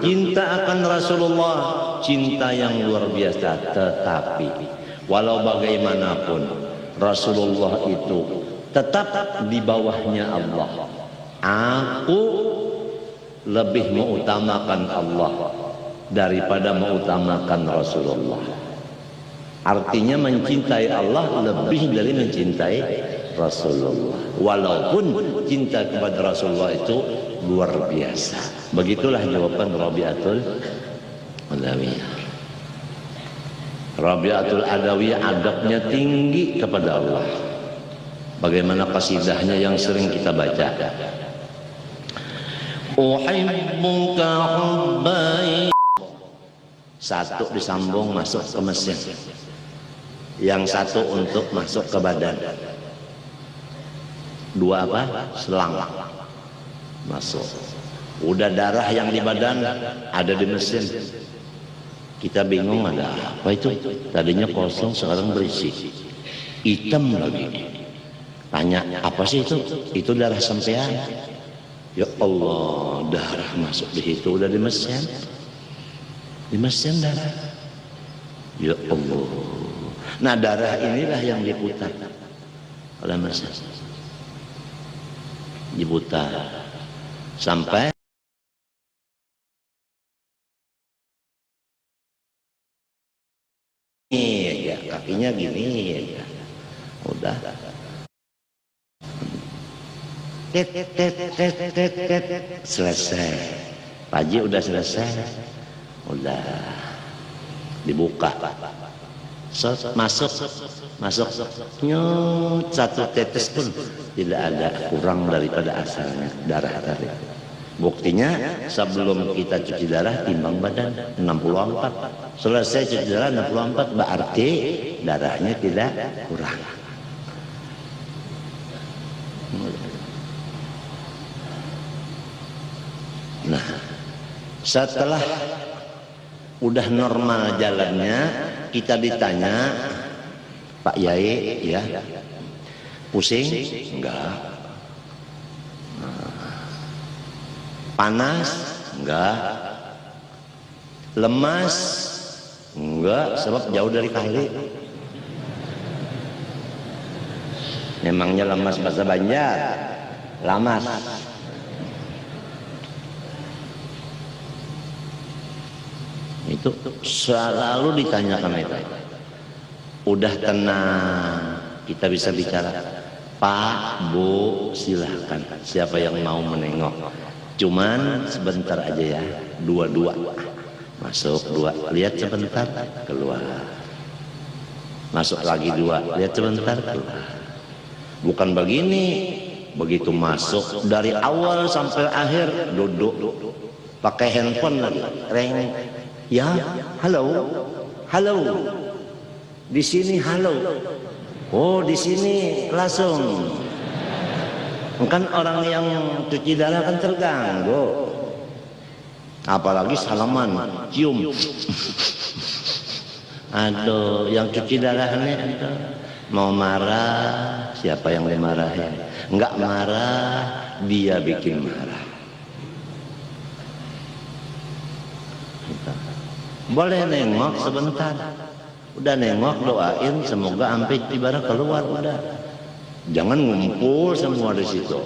cinta akan Rasulullah, cinta yang luar biasa. Tetapi walau bagaimanapun Rasulullah itu tetap di bawahnya Allah. Aku lebih mengutamakan Allah daripada mengutamakan Rasulullah. Artinya mencintai Allah lebih dari mencintai Rasulullah. Walaupun cinta kepada Rasulullah itu luar biasa. Begitulah jawaban Rabi'atul Adawiyah. Rabi'atul Adawiyah adabnya tinggi kepada Allah. Bagaimana qasidahnya yang sering kita baca. Uhibbuka hubbai. Satu disambung masuk ke mesin. Yang satu untuk masuk ke badan. Dua apa? Selang masuk. Udah darah yang di badan ada di mesin. Kita bingung ada apa itu? Tadinya kosong sekarang berisi. Hitam lagi. Tanya apa sih itu? Itu darah sampean. Ya Allah, darah masuk di situ udah di mesin. Di mesin darah. Ya Allah. Nah darah inilah yang diputar oleh mesin. Diputar sampai ini ya, kakinya gini ya. Udah. Selesai. Paji udah selesai. Udah dibuka. Masuk nyut satu tetes pun tidak ada kurang daripada asalnya darah tadi. Buktinya sebelum kita cuci darah timbang badan 64. Selesai cuci darah 64 berarti darahnya tidak kurang. Nah, setelah udah normal jalannya, kita ditanya, Pak Yai, ya, pusing? Enggak. Panas? Enggak. Lemas? Enggak, sebab jauh dari kali. Memangnya lemas bahasa Banjar? Lamas. Itu selalu ditanyakan itu. Udah tenang, kita bisa bicara. Pak, Bu, silahkan. Siapa yang mau menengok? Cuman sebentar aja ya, dua-dua. Masuk dua, lihat sebentar, keluar. Masuk lagi dua, lihat sebentar, keluar. Bukan begini, begitu masuk dari awal sampai akhir duduk, pakai handphone lagi, reng. Ya, halo, halo. Di sini halo. Oh, di sini langsung. Kan orang yang cuci darah kan terganggu. Apalagi salaman, cium. Aduh, yang cuci darahnya itu mau marah, siapa yang dimarahin? Enggak marah, dia bikin marah. Boleh nengok sebentar. Udah nengok, doain semoga sampai ibarat keluar udah. Jangan ngumpul semua di situ.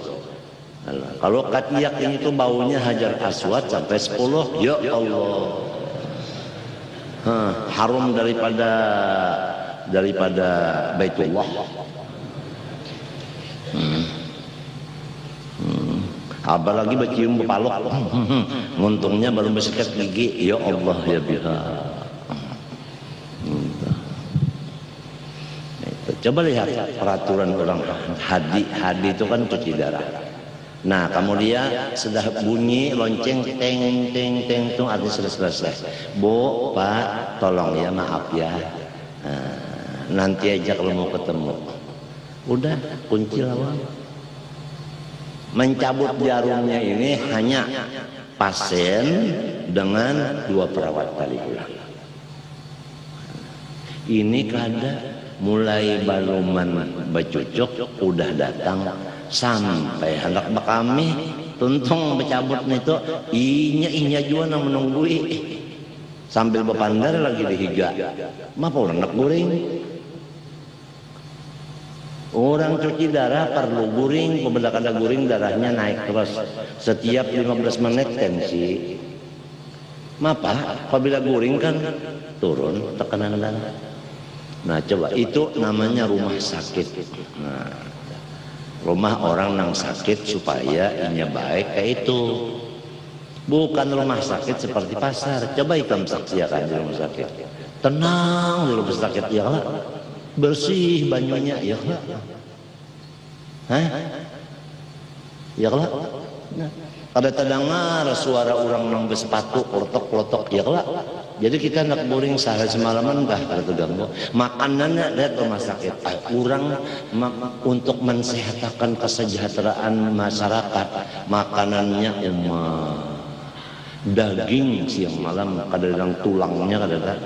Kalau katiak ini tuh baunya Hajar Aswad sampai 10, ya Allah. Harum daripada Baitullah. Apalagi bercium berpalok, nguntungnya baru bersikat gigi, ya Allah ya biha. Coba lihat peraturan orang hadi itu kan cuci darah. Nah kemudian sudah bunyi lonceng teng teng teng itu artinya sudah selesai. Bu, Pak, tolong ya, maaf ya. Nanti aja kalau mau ketemu. Udah kunci lawang. Mencabut jarumnya ini hanya pasien dengan 2 perawat kali ulang. Ini kada mulai baluman bacucuk udah datang sampai hendak kami tuntung bercabut itu inya juga menunggui sambil berpandar lagi dihiga mah nak guring orang cuci darah perlu guring pembedak ada guring darahnya naik terus setiap 15 menit tensi mapa apabila guring kan turun tekanan darah. Nah coba itu namanya rumah sakit. Nah, rumah orang yang sakit supaya inya baik kayak itu. Bukan rumah sakit seperti pasar. Coba ikam saksikan di rumah sakit. Tenang di rumah sakit ya lah. Bersih banyunya ya lah. Hah? Ya lah. Nah, ada terdengar suara orang nang bersepatu klotok-klotok ya lah. Jadi kita nak boring sehari semalaman dah kalau terganggu. Makanannya lihat rumah sakit. Orang untuk mensehatkan kesejahteraan masyarakat makanannya daging siang malam kadang-kadang tulangnya kadang-kadang.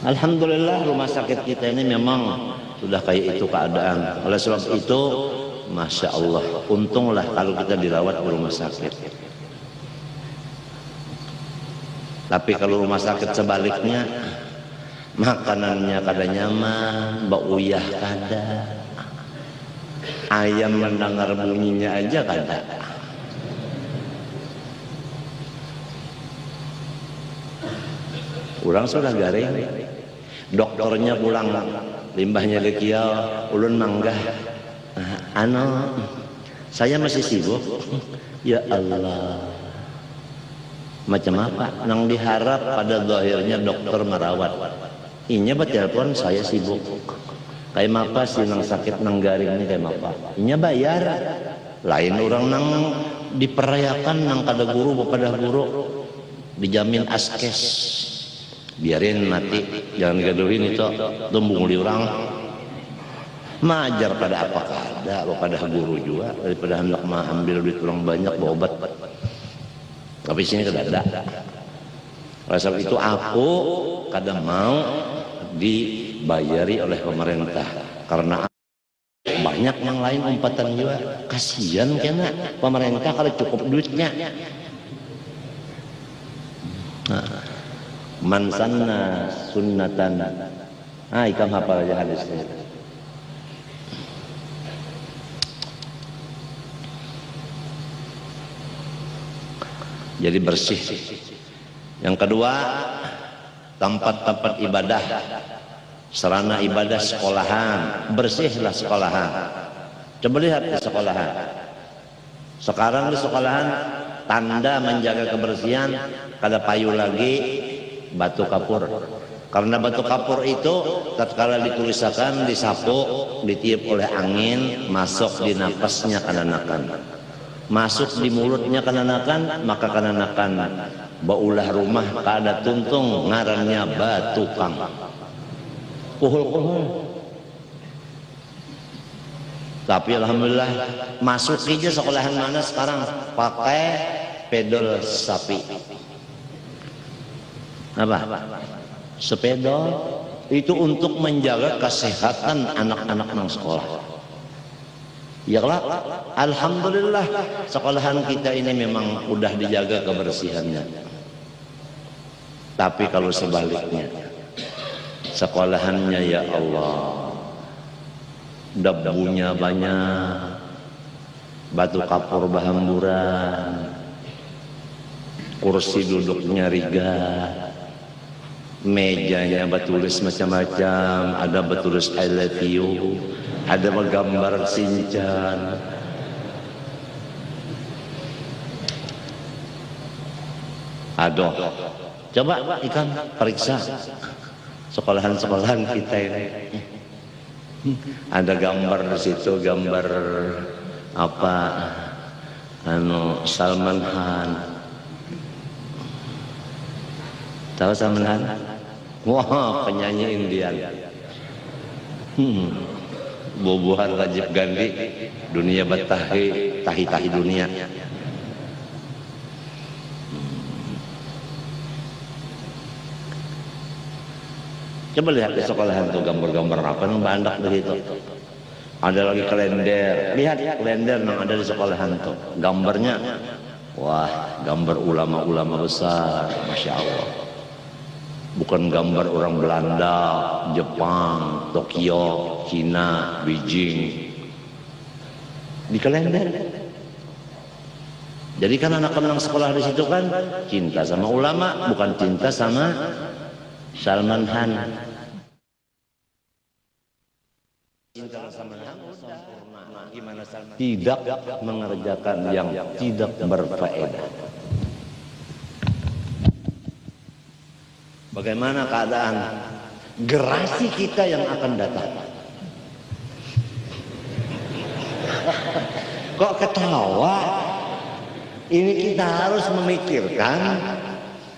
Alhamdulillah rumah sakit kita ini memang sudah kayak itu keadaan. Oleh sebab itu, masya Allah, untunglah kalau kita dirawat di rumah sakit. Tapi kalau rumah sakit sebaliknya, makanannya kada nyaman, bau uyah kada, ayam mendengar bunyinya aja kada. Orang sudah garing, dokternya pulang, limbahnya dikiau, ulun manggah. Saya masih sibuk. Ya Allah, macam apa? Nang diharap pada zahirnya dokter merawat. Inya bertelepon saya sibuk. Kayak apa sih nang sakit nang garing ini kayak apa? Inya bayar. Lain orang nang diperayakan nang kada guru pada guru dijamin askes. Biarin mati, jangan gaduhin itu, tumbung di orang. Majar pada apa kada, pada guru juga daripada hendak ambil duit orang banyak bawa obat. Tapi sini kada ada. Rasa itu aku kada mau dibayari oleh pemerintah karena banyak yang lain umpatan juga. Kasihan kena pemerintah kalau cukup duitnya. Man sanna sunnatan. Ikam hafal aja hadisnya. Jadi bersih. Yang kedua, tempat-tempat ibadah, sarana ibadah sekolahan, bersihlah sekolahan. Coba lihat di sekolahan. Sekarang di sekolahan tanda menjaga kebersihan kada payu lagi batu kapur. Karena batu kapur itu tatkala ditulisakan, disapu, ditiup oleh angin, masuk di napasnya kananakan. Masuk di mulutnya kananakan, maka kananakan baulah rumah kada tuntung ngarannya batu kang. Kuhul-kuhul. Tapi alhamdulillah masuk aja sekolahan mana sekarang pakai pedal sapi. Apa? Sepeda itu untuk menjaga kesehatan anak-anak nang sekolah. Ya lah, alhamdulillah sekolahan kita ini memang udah dijaga kebersihannya. Tapi kalau sebaliknya, sekolahannya ya Allah, debunya banyak, batu kapur bahamburan, kursi duduknya rigat, mejanya bertulis macam-macam, ada bertulis I love you, ada gambar Shinchan. Aduh, coba ikan periksa sekolahan-sekolahan kita ini. Ada gambar di situ, gambar apa? Salman Khan. Tahu Salman Khan? Wah, penyanyi Indian. Bobohan Rajiv Gandhi, dunia batahi, tahi-tahi dunia. Coba lihat di sekolahan tuh gambar-gambar apa yang bandak di situ. Ada lagi kalender. Lihat kalender yang ada di sekolahan tuh. Gambarnya, wah, gambar ulama-ulama besar, masya Allah. Bukan gambar orang Belanda, Jepang, Tokyo, Cina, Beijing. Di kalender. Jadi kan anak-anak sekolah di situ kan cinta sama ulama, bukan cinta sama Salman Khan. Tidak mengerjakan yang tidak berfaedah. Bagaimana keadaan generasi kita yang akan datang? Kok ketawa? Ini kita harus memikirkan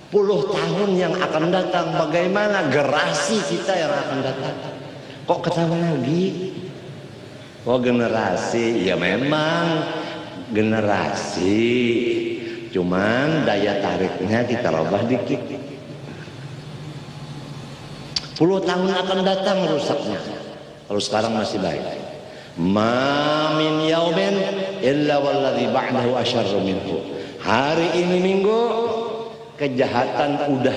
puluh tahun yang akan datang. Bagaimana generasi kita yang akan datang? Kok ketawa lagi? Oh, generasi, ya memang generasi, cuman daya tariknya kita rubah dikit. Puluh tahun akan datang rusaknya. Kalau sekarang masih baik. Ma min yaumin illa walladhi ba'dahu asyarru minhu. Hari ini Minggu kejahatan udah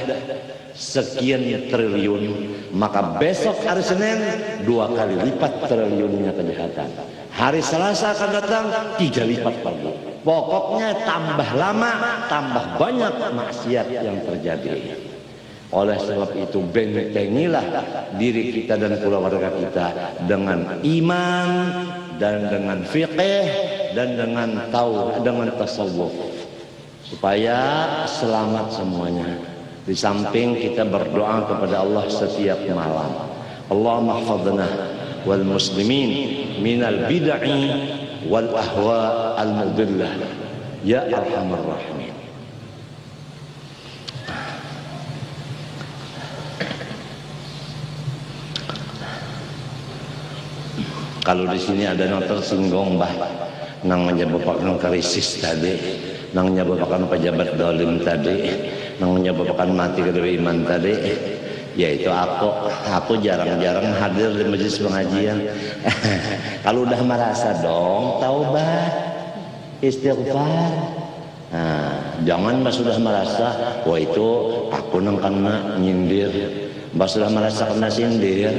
sekian triliun, maka besok hari Senin 2 kali lipat triliunnya kejahatan. Hari Selasa akan datang 3 lipat lagi. Pokoknya tambah lama, tambah banyak maksiat yang terjadi. Oleh sebab itu bentengilah diri kita dan keluarga kita dengan iman dan dengan fiqh dan dengan tasawuf supaya selamat semuanya. Di samping kita berdoa kepada Allah setiap malam. Allahumma hafadhna wal muslimin minal bid'ah wal ahwa al mudillah ya arhamar rahimin. Kalau di sini ada yang tersinggung bah nang menyebabkan krisis tadi, nang menyebabkan pejabat dolim tadi, nang menyebabkan mati kedua iman tadi, yaitu aku jarang-jarang hadir di majelis pengajian. Kalau udah merasa dong taubat, istighfar. Nah, jangan mas sudah merasa, wah itu aku nang kena nyindir. Mbak sudah merasa kena sindir,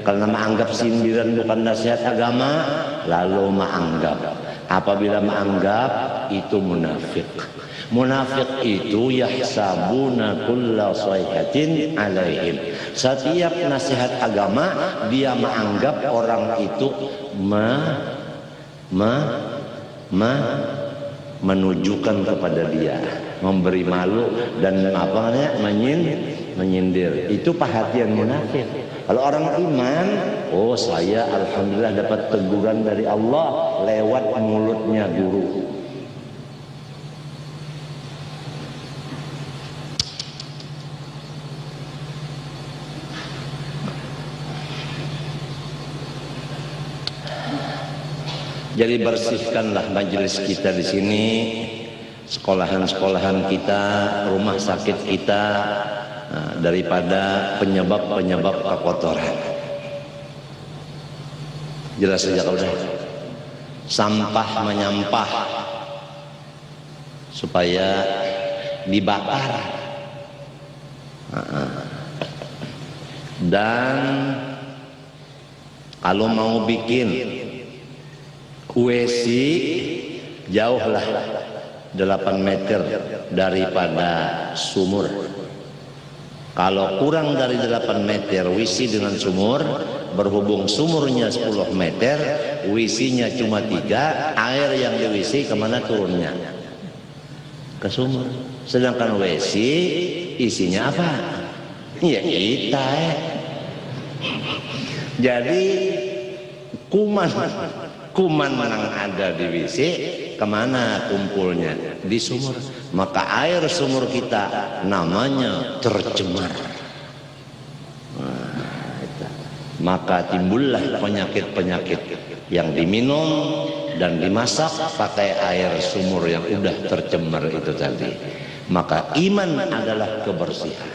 karena menganggap sindiran bukan nasihat agama, lalu menganggap. Apabila menganggap, itu munafik. Munafik itu yahsabuna kulla sayhatin alaihim. Setiap nasihat agama, dia menganggap orang itu menunjukkan kepada dia, memberi malu dan menyindir. Itu perhatian munafik. Kalau orang iman, oh saya alhamdulillah dapat teguran dari Allah lewat mulutnya guru. Jadi bersihkanlah majelis kita di sini, sekolahan-sekolahan kita, rumah sakit kita, daripada penyebab-penyebab kekotoran. Jelas saja kalau udah sampah menyampah supaya dibakar, dan kalau mau bikin WC jauhlah 8 meter daripada sumur. Kalau kurang dari 8 meter WC dengan sumur, berhubung sumurnya 10 meter, WC-nya cuma 3, air yang di WC kemana turunnya? Ke sumur. Sedangkan WC isinya apa? Ya kita. Jadi kuman yang ada di WC kemana kumpulnya? Di sumur. Maka air sumur kita namanya tercemar. Maka timbullah penyakit-penyakit yang diminum dan dimasak pakai air sumur yang udah tercemar itu tadi. Maka iman adalah kebersihan.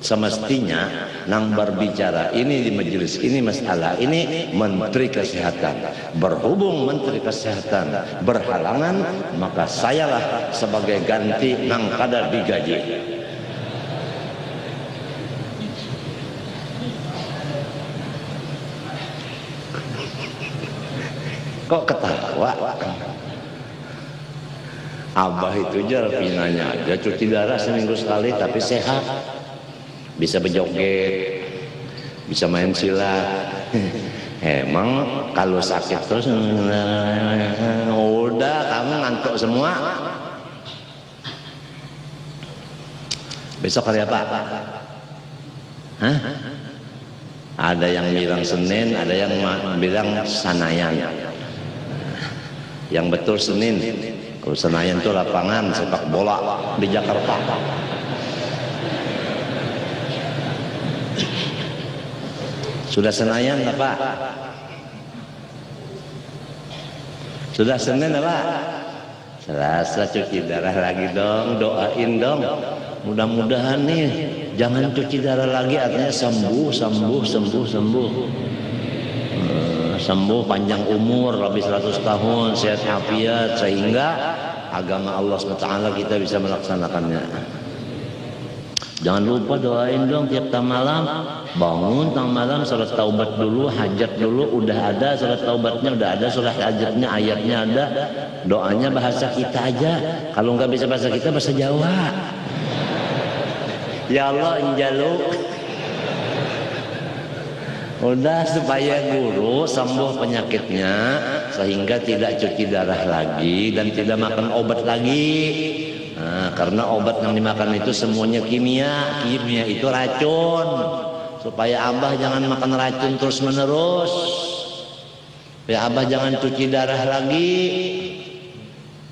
Semestinya nang berbicara ini di majelis ini masalah ini Menteri Kesehatan. Berhubung Menteri Kesehatan berhalangan, maka sayalah sebagai ganti nang kada digaji. Kok ketawa? Abah itu jar pinanya aja cuci darah seminggu sekali tapi sehat. Bisa berjoget, bisa main silat. Emang kalau sakit terus udah kamu ngantuk semua. Besok hari apa? Hah? Ada yang bilang Senin, ada yang bilang Senayan. Yang betul Senin. Kalau Senayan itu lapangan sepak bola di Jakarta. Sudah Senayan apa? Sudah Senin apa? Selasa cuci darah lagi dong, doain dong. Mudah-mudahan nih jangan cuci darah lagi, artinya sembuh, sembuh panjang umur lebih 100 tahun, sehat afiat sehingga agama Allah SWT kita bisa melaksanakannya. Jangan lupa doain dong tiap malam. Bangun tang malam salat taubat dulu, hajat dulu udah ada, salat taubatnya udah ada, salat hajatnya ayatnya ada, doanya bahasa kita aja. Kalau nggak bisa bahasa kita, bahasa Jawa. Ya Allah injalu. Udah supaya guru sembuh penyakitnya sehingga tidak cuci darah lagi dan tidak makan obat lagi. Nah, karena obat yang dimakan itu semuanya kimia itu racun. Supaya Abah jangan makan racun terus menerus. Supaya Abah jangan cuci darah lagi.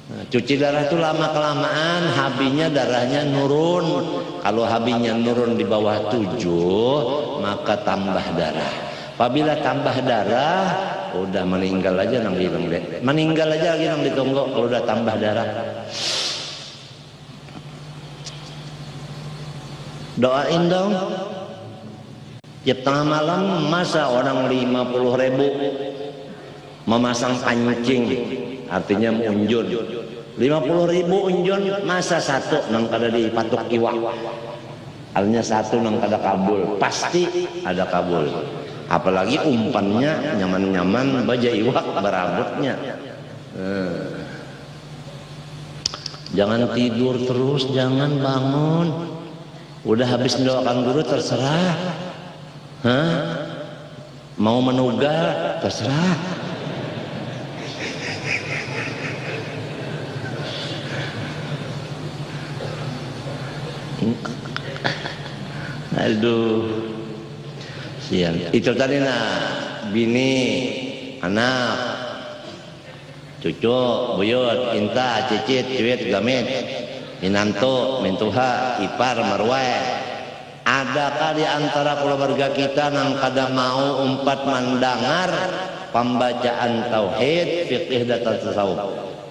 Nah, cuci darah itu lama kelamaan habinya darahnya nurun. Kalau habinya nurun di bawah 7, maka tambah darah. Apabila tambah darah, udah meninggal aja nang hilang deh. Meninggal aja lagi nang ditunggu kalau udah tambah darah. Doain dong. Tiap tengah malam masa orang 50.000 memasang pancing, artinya unjun. 50.000 unjun masa satu nang kada dipatuk iwak. Artinya satu nang kada kabul, pasti ada kabul. Apalagi umpannya nyaman-nyaman baja iwak berabutnya. Jangan tidur terus, jangan bangun. Udah habis mendoakan guru terserah. Mau menugal terserah. Aduh, siang. Itu tadi bini, anak, cucu, buyut, inta, cicit, cuit, gamit, minantu, mintuha, ipar, marwah. Adakah di antara keluarga kita nang kada mau umpat mendengar pembacaan tauhid, fikih dan tasawuf?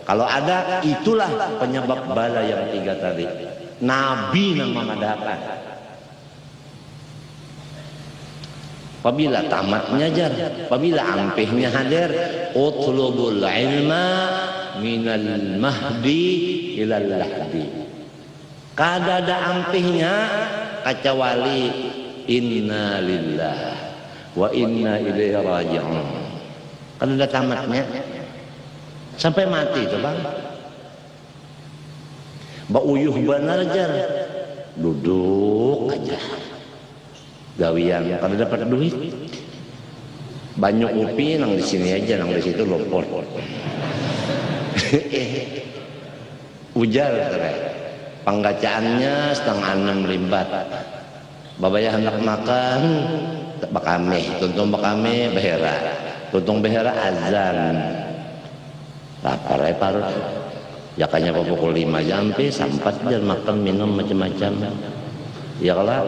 Kalau ada, itulah penyebab bala yang 3 tadi. Nabi nang memadakan. Apabila tamatnya jar, apabila ampihnya hadir, utlubul ilma minal mahdi ilal lahdi. Kada ada ampihnya kecuali inna lillah wa inna ilaihi raji'un. Kan udah tamatnya sampai mati itu bang. Ba uyuh benar jar, duduk aja gawian kalau dapat duit banyak upi nang di sini aja nang di situ lopor. Ujar penggacaannya 5:30 limbat. Babaya hendak makan bakame, tuntung bakame behera, tuntung behera azan. Lapar parut. Jakanya pukul 5 sampai sampat dia makan minum macam-macam. Ya kalau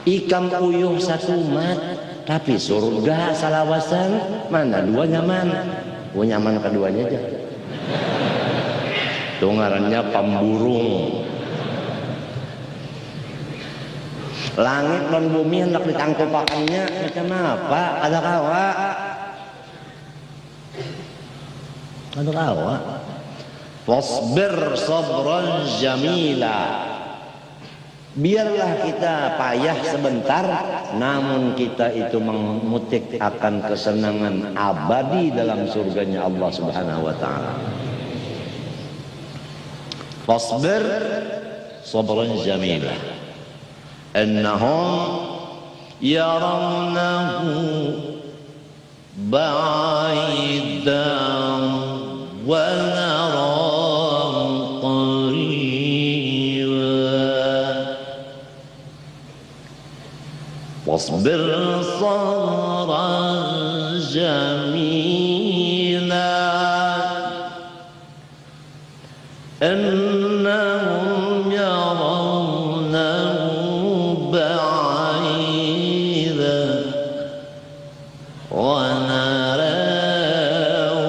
ikan uyuh satu mat, tapi surga salawasan mana dua nyaman? Oh nyaman keduanya aja. Itu ngarannya pemburung. Langit dan bumi hendak ditangkupakannya macam apa? Ada kawa. Ada kawa. Fasbir sabran jamila. Biarlah kita payah sebentar, namun kita itu memutik akan kesenangan abadi dalam surganya Allah Subhanahu wa taala. Fasbir sabran jamila. Innahum yarawnahu ba'idan wa narahu qariba. Wasbir sabran jamila. Innahum yarawnahu ba'idan wa narahu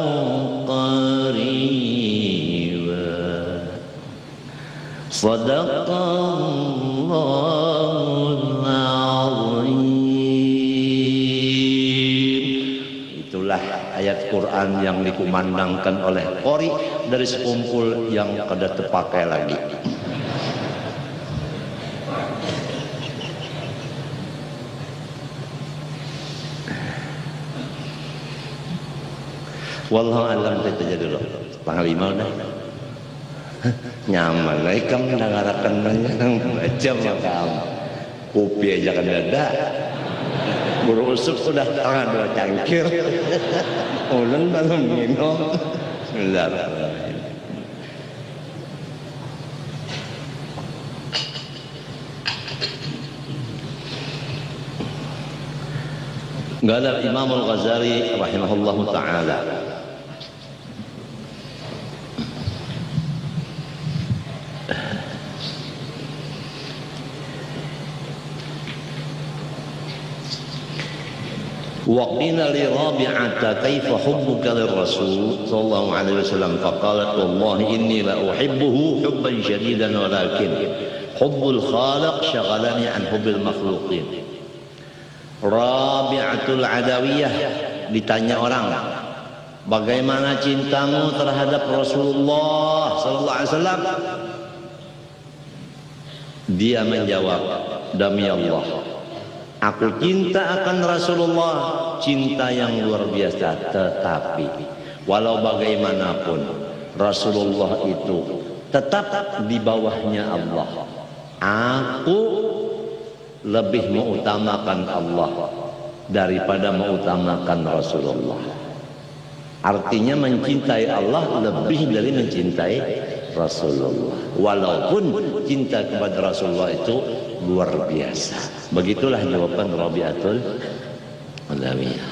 qariba. Sadaqallahul azim. Itulah ayat Quran yang dikumandangkan oleh qori dari sekumpul yang kada terpakai lagi. Wallahu a'lam. Kita jadi dulu tanggal 5 udah nyaman lah ikam mendengarakan baca makam kopi aja kan ada buru usuk sudah tangan 2 cangkir ulun belum minum. Bismillahirrahmanirrahim. Qala Imam Al-Ghazali rahimahullahu taala, waqina li Rabi'ata kaifa hubbuka lirrasul sallallahu alaihi wasallam faqalat wallahi inni la uhibbuhu hubban shadidan walakin hubbul khaliq shaghalani an hubbil makhluqin. Rabi'atul Adawiyah ditanya orang, bagaimana cintamu terhadap Rasulullah sallallahu alaihi wasallam? Dia menjawab, demi Allah, aku cinta akan Rasulullah, cinta yang luar biasa. Tetapi walau bagaimanapun Rasulullah itu tetap di bawahnya Allah. Aku lebih mengutamakan Allah daripada mengutamakan Rasulullah. Artinya mencintai Allah lebih dari mencintai Rasulullah. Walaupun cinta kepada Rasulullah itu luar biasa. Begitulah jawaban Rabi'atul Adawiyah.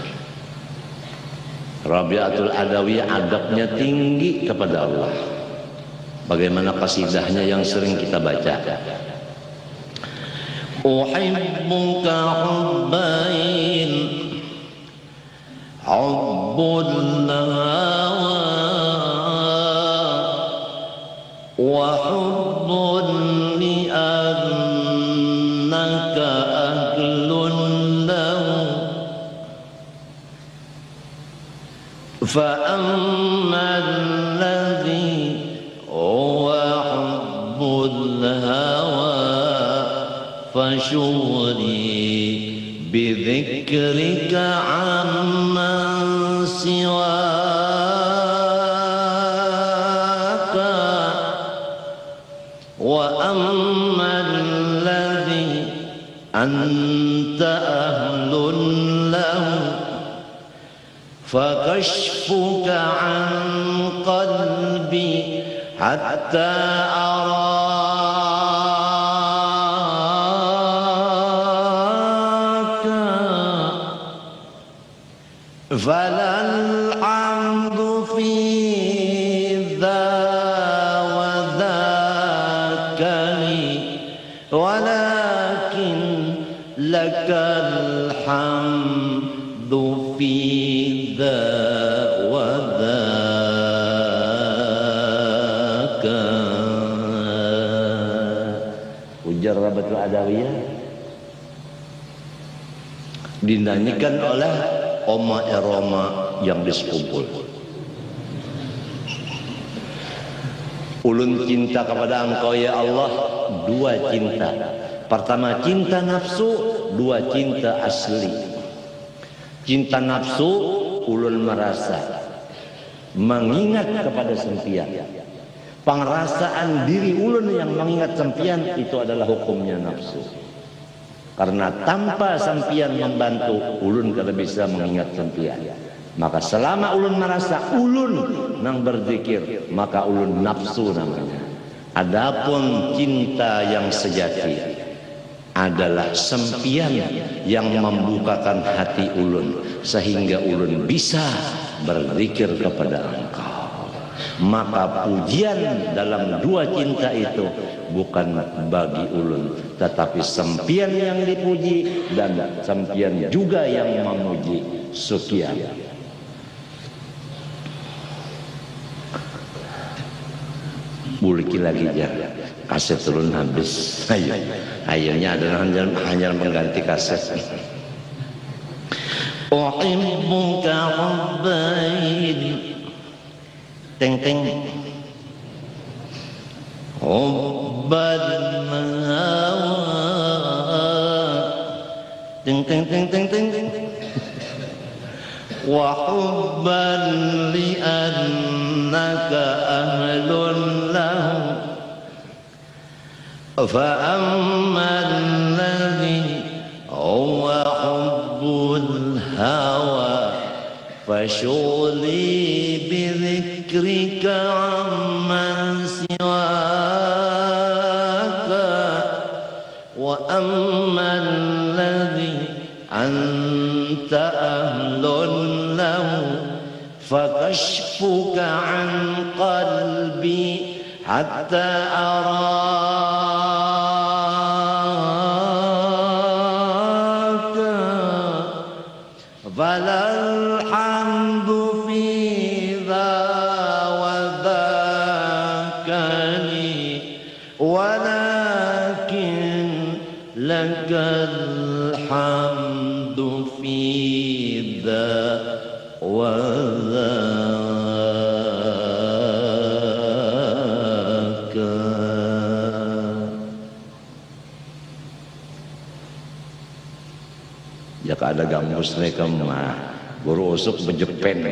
Rabi'atul Adawiyah adabnya tinggi kepada Allah. Bagaimana qasidahnya yang sering kita baca. Uhibbuka hubbain hubbul hawa wa hubbun li annaka ahlun lahu fa amma alladhi huwa hubbul hawa فشغلي بذكرك عمن سواك وأما الذي أنت أهل له فكشفك عن قلبي حتى أراك فلا الحمد في ذا وذاك لي ولكن لك الحمد في ذا وذاك. Ujar Rabatul Adawiyah, dinyanyikan oleh Oma Eroma yang disekumpul. Ulun cinta kepada Engkau ya Allah, dua cinta. Pertama cinta nafsu, dua cinta asli. Cinta nafsu, ulun merasa mengingat kepada sempian. Pengerasaan diri ulun yang mengingat sempian itu adalah hukumnya nafsu. Karena tanpa sempian membantu, ulun kada bisa mengingat sempian. Maka selama ulun merasa ulun nang berzikir, maka ulun nafsu namanya. Adapun cinta yang sejati adalah sempian yang membukakan hati ulun sehingga ulun bisa berzikir kepada Engkau. Maka pujian dalam dua cinta itu bukan bagi ulun, tetapi sempian yang dipuji dan sempian juga yang memuji. Sekian. Bulki lagi ya, kaset turun habis. Ayonya adalah hanya mengganti kaset. Uhibbuka rabbain, teng teng. Hubban hawa, teng teng teng teng teng. Wa hubban li annaka ahlun lahu, fa amman ladhi huwa hubbul hawa fashghuli bi dhikrika amman siwaka, wa amman ladhi anta ahlun فكشفك عن قلبي حتى أراك، فلا الحمد في ذا وذاك لي، ولكن لك الحمد في ذا jika ada gambus mereka mah guru usuk bejepen.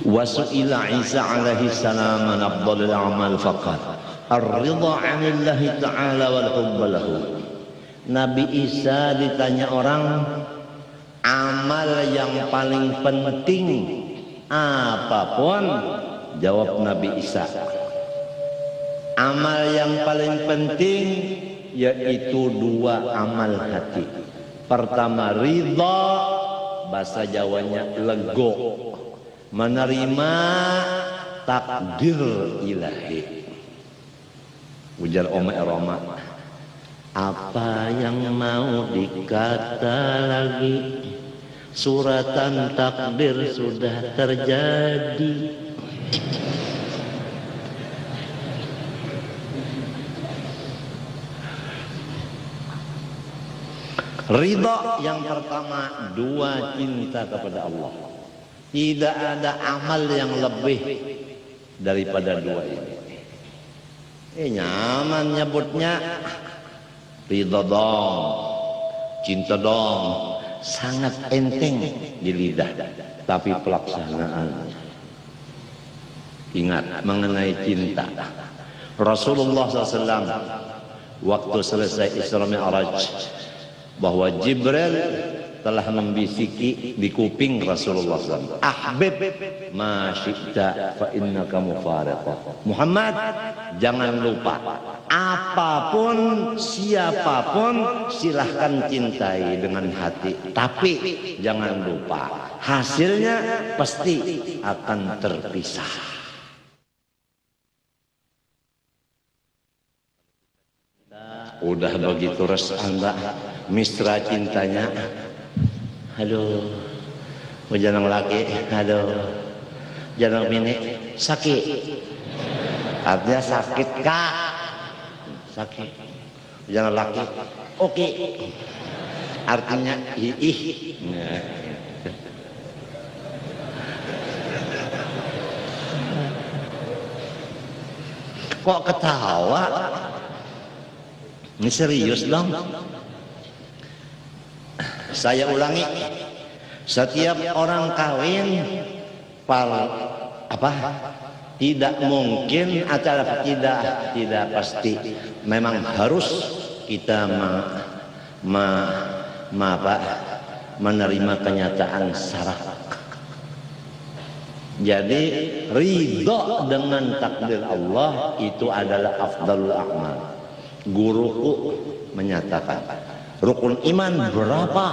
Wasu'ila Isa alaihi salam an afdalil a'mal faqat ar-ridha 'anillahi ta'ala wal hubba lahu. Nabi Isa ditanya orang, amal yang paling penting apapun? Jawab Nabi Isa, amal yang paling penting yaitu dua amal hati. Pertama ridha, bahasa Jawanya lego, menerima takdir ilahi. Ujar Oma Eroma, apa yang mau dikata lagi? Suratan takdir sudah terjadi. Ridha yang pertama, dua cinta kepada Allah. Tidak ada amal yang lebih daripada dua ini. Nyaman nyebutnya ridha dong, cinta dong, sangat enteng di lidah, tapi pelaksanaan. Ingat mengenai cinta, Rasulullah SAW waktu selesai Isra Mi'raj, bahwa Jibril telah membisiki di kuping Rasulullah SAW, ahbib ma syi'ta fa innaka mufariqah. Muhammad, jangan lupa, apapun siapapun silahkan cintai dengan hati, tapi jangan lupa hasilnya pasti akan terpisah. Udah begitu resah Mbak, misra cintanya, aduh, jangan laki, aduh, jangan bini, sakit, artinya sakit kak, sakit. Jangan laki. Oke. Artinya ih. Nah. Kok ketawa? Ini serius dong. Saya ulangi, setiap orang kawin tidak mungkin acara tidak pasti. Memang harus kita menerima kenyataan syarat. Jadi ridho dengan takdir Allah itu adalah afdalul a'mal. Guruku menyatakan rukun iman berapa?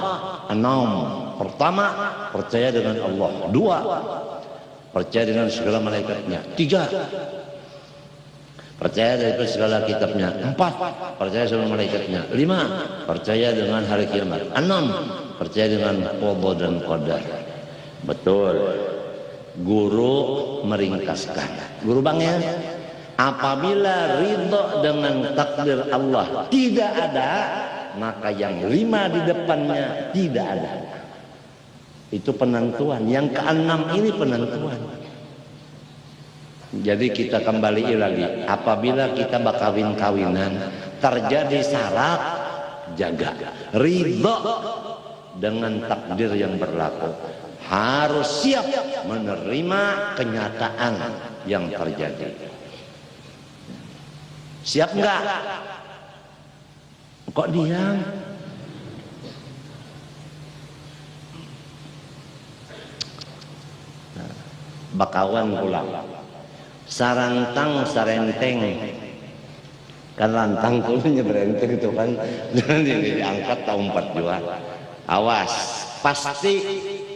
6. Pertama, percaya dengan Allah. 2, percaya dengan segala malaikatnya. 3, percaya dengan segala kitabnya. 4, percaya dengan malaikatnya. 5, percaya dengan hari kiamat. 6, percaya dengan qada dan qadar. Betul. Guru meringkaskan. Guru Bangil, apabila ridho dengan takdir Allah tidak ada, maka yang 5 di depannya tidak ada. Itu penentuan. Yang ke-6 ini penentuan. Jadi kita kembali lagi, apabila kita berkawin-kawinan terjadi syarat, jaga ridho dengan takdir yang berlaku. Harus siap menerima kenyataan yang terjadi. Siap enggak? Kok diam? Bakawan pulang. Sarantang sarenteng. Kan lantang kulnya berenteng itu kan. Jangan diangkat tahun 4 juga. Awas, pasti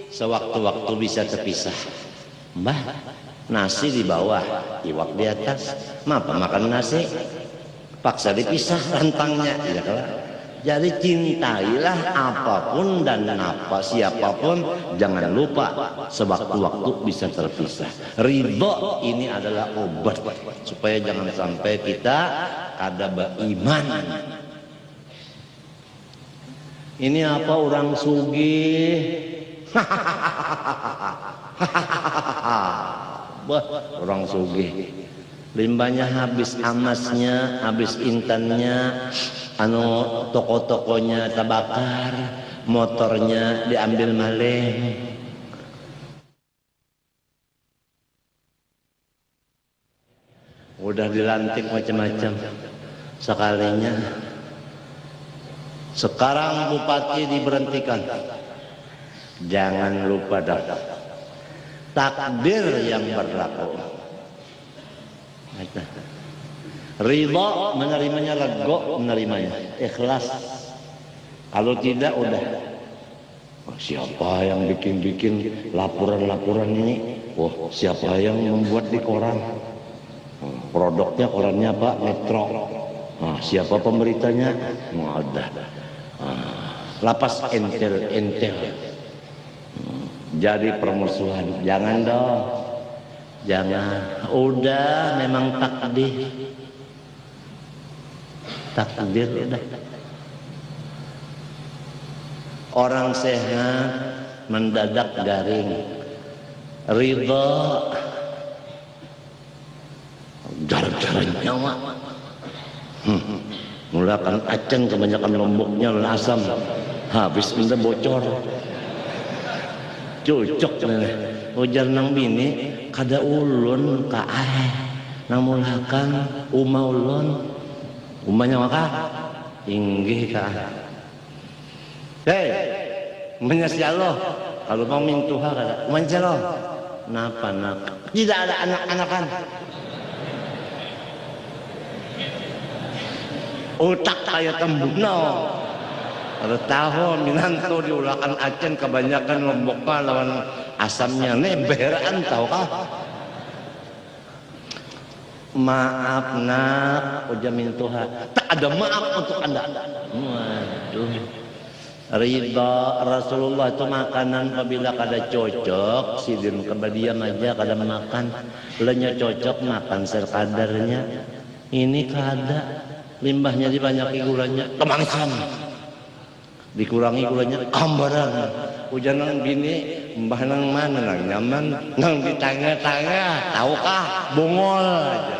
sewaktu-waktu bisa terpisah. Mbah, nasi di bawah, iwak di atas. Mapa makan nasi? Paksa dipisah rantangnya. Ya, jadi cintailah apapun dan siapapun, jangan lupa sewaktu-waktu bisa terpisah. Ridho ini adalah obat supaya jangan sampai kita kada beriman. Ini apa orang sugih? Orang sugih. Limbahnya habis, amasnya habis, intannya, toko-tokonya terbakar, motornya diambil maling. Udah dilantik macam-macam sekalinya. Sekarang bupati diberhentikan. Jangan lupa takdir yang berlaku. Ridho menerimanya, rego menerimanya, ikhlas. Kalau tidak udah, siapa yang bikin laporan-laporan ini? Oh, siapa yang membuat di koran? Produknya korannya Pak Metro. Siapa pemberitanya? Ada. Lapas entel. Jadi permusuhan. Jangan dong. Jangan. Udah, memang takdir udah. Orang sehat mendadak garing. Ridho jar-jaran nyawa. Mulakan aceng kebanyakan lomboknya dan asam. Habis minta bocor. Cocok nih. Ujar nang bini kada ulun ka namulakan ulun. Umanya maka inggih ka. Hei, menyesal lo. Kalau mau mintuha kada. Menyesal lo. Napa nak? Tidak ada anak-anakan. Otak kayak tembuna. Ada tahu minanto diulakan acen kebanyakan lomboknya lawan asamnya neberan tahu kah? Maaf nak, ujamin Tuhan. Tak ada maaf untuk anda. Waduh. Ridha Rasulullah itu makanan apabila kada cocok, sidin kebadiam aja kada makan. Lenya cocok makan serkadarnya. Ini kada. limbahnya dibanyaki gulanya, kemanisan. Dikurangi gulanya, ambaran. Hujan nang bini, mbah nang mana nang nyaman, nang di tengah-tengah, tahukah? Bungol aja.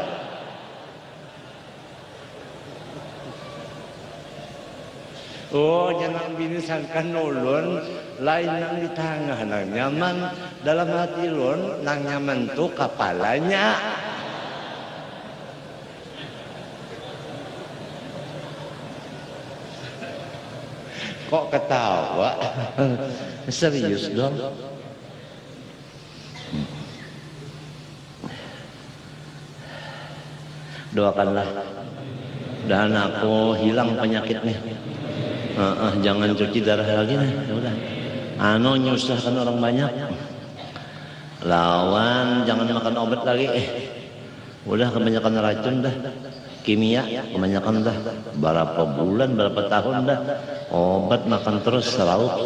Oh, jangan bini sangkan ulun, lain nang di tengah nang nyaman, dalam hati ulun nang nyaman tuh kepalanya. Kok ketawa? Serius dong. Doakanlah dan aku hilang penyakitnya. Jangan cuci darah lagi nih. Udah. Nyusahkan orang banyak. Lawan jangan makan obat lagi. Udah kebanyakan racun dah. Kimia kebanyakan dah. Berapa bulan, berapa tahun dah. Obat makan terus seraup.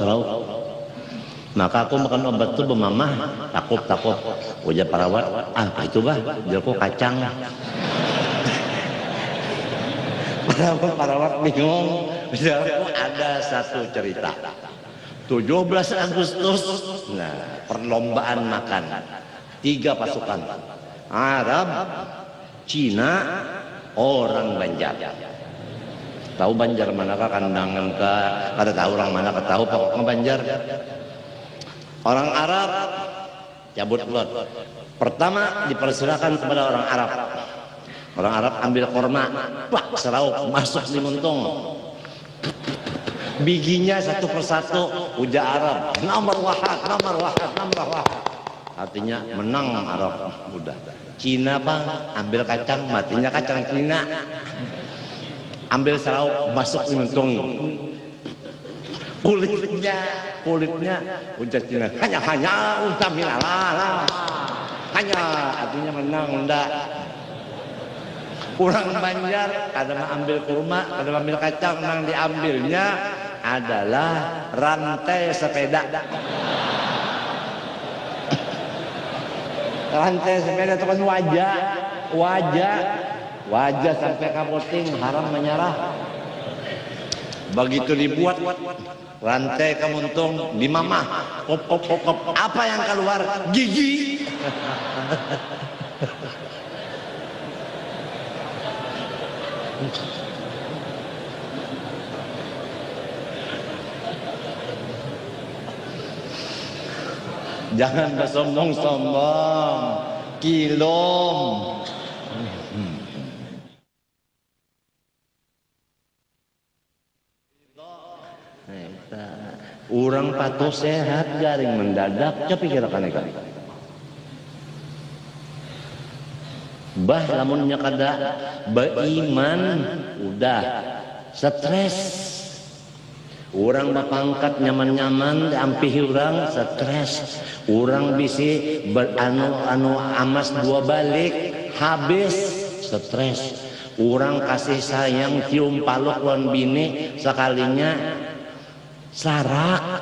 Maka aku makan obat tuh bermamah takut. Ujar perawat, apa itu bah? Jelko kacang. Perawat bingung. Jelko ada satu cerita. 17 Agustus, nah perlombaan makan. 3 pasukan. Arab, Cina, orang Banjar. Tahu Banjar manakah kandangan ke? Kada tahu orang mana tahu pokoknya Banjar. Orang Arab cabut buat. Pertama dipersilakan kepada orang Arab. Orang Arab ambil korma, pak seraup masuk di muntung. Bijinya satu persatu ujar Arab, nomor wahad. Artinya menang Arab. Udah. Cina bang ambil kacang, matinya kacang Cina. Ambil seraup masuk di muntung. Kulitnya ujar Cina. Hanya udah milala. Hanya artinya menang enggak. Orang Banjar kada ambil kurma, kada ambil kacang, nang diambilnya adalah rantai sepeda. Rantai sepeda itu kan wajah sampai kapoting, haram menyerah. Begitu dibuat rantai kemuntung di mamah, kop. Apa yang keluar? Gigi. Jangan bersombong-sombong, kilom. Orang patuh sehat garing mendadak, coba pikirkan ikan. Bah lamunnya kada beriman udah stres. Orang bapangkat nyaman-nyaman diampihi orang stres. Orang bisi beranu amas 2 balik habis stres. Orang kasih sayang cium paluk lawan bini sekalinya sarak.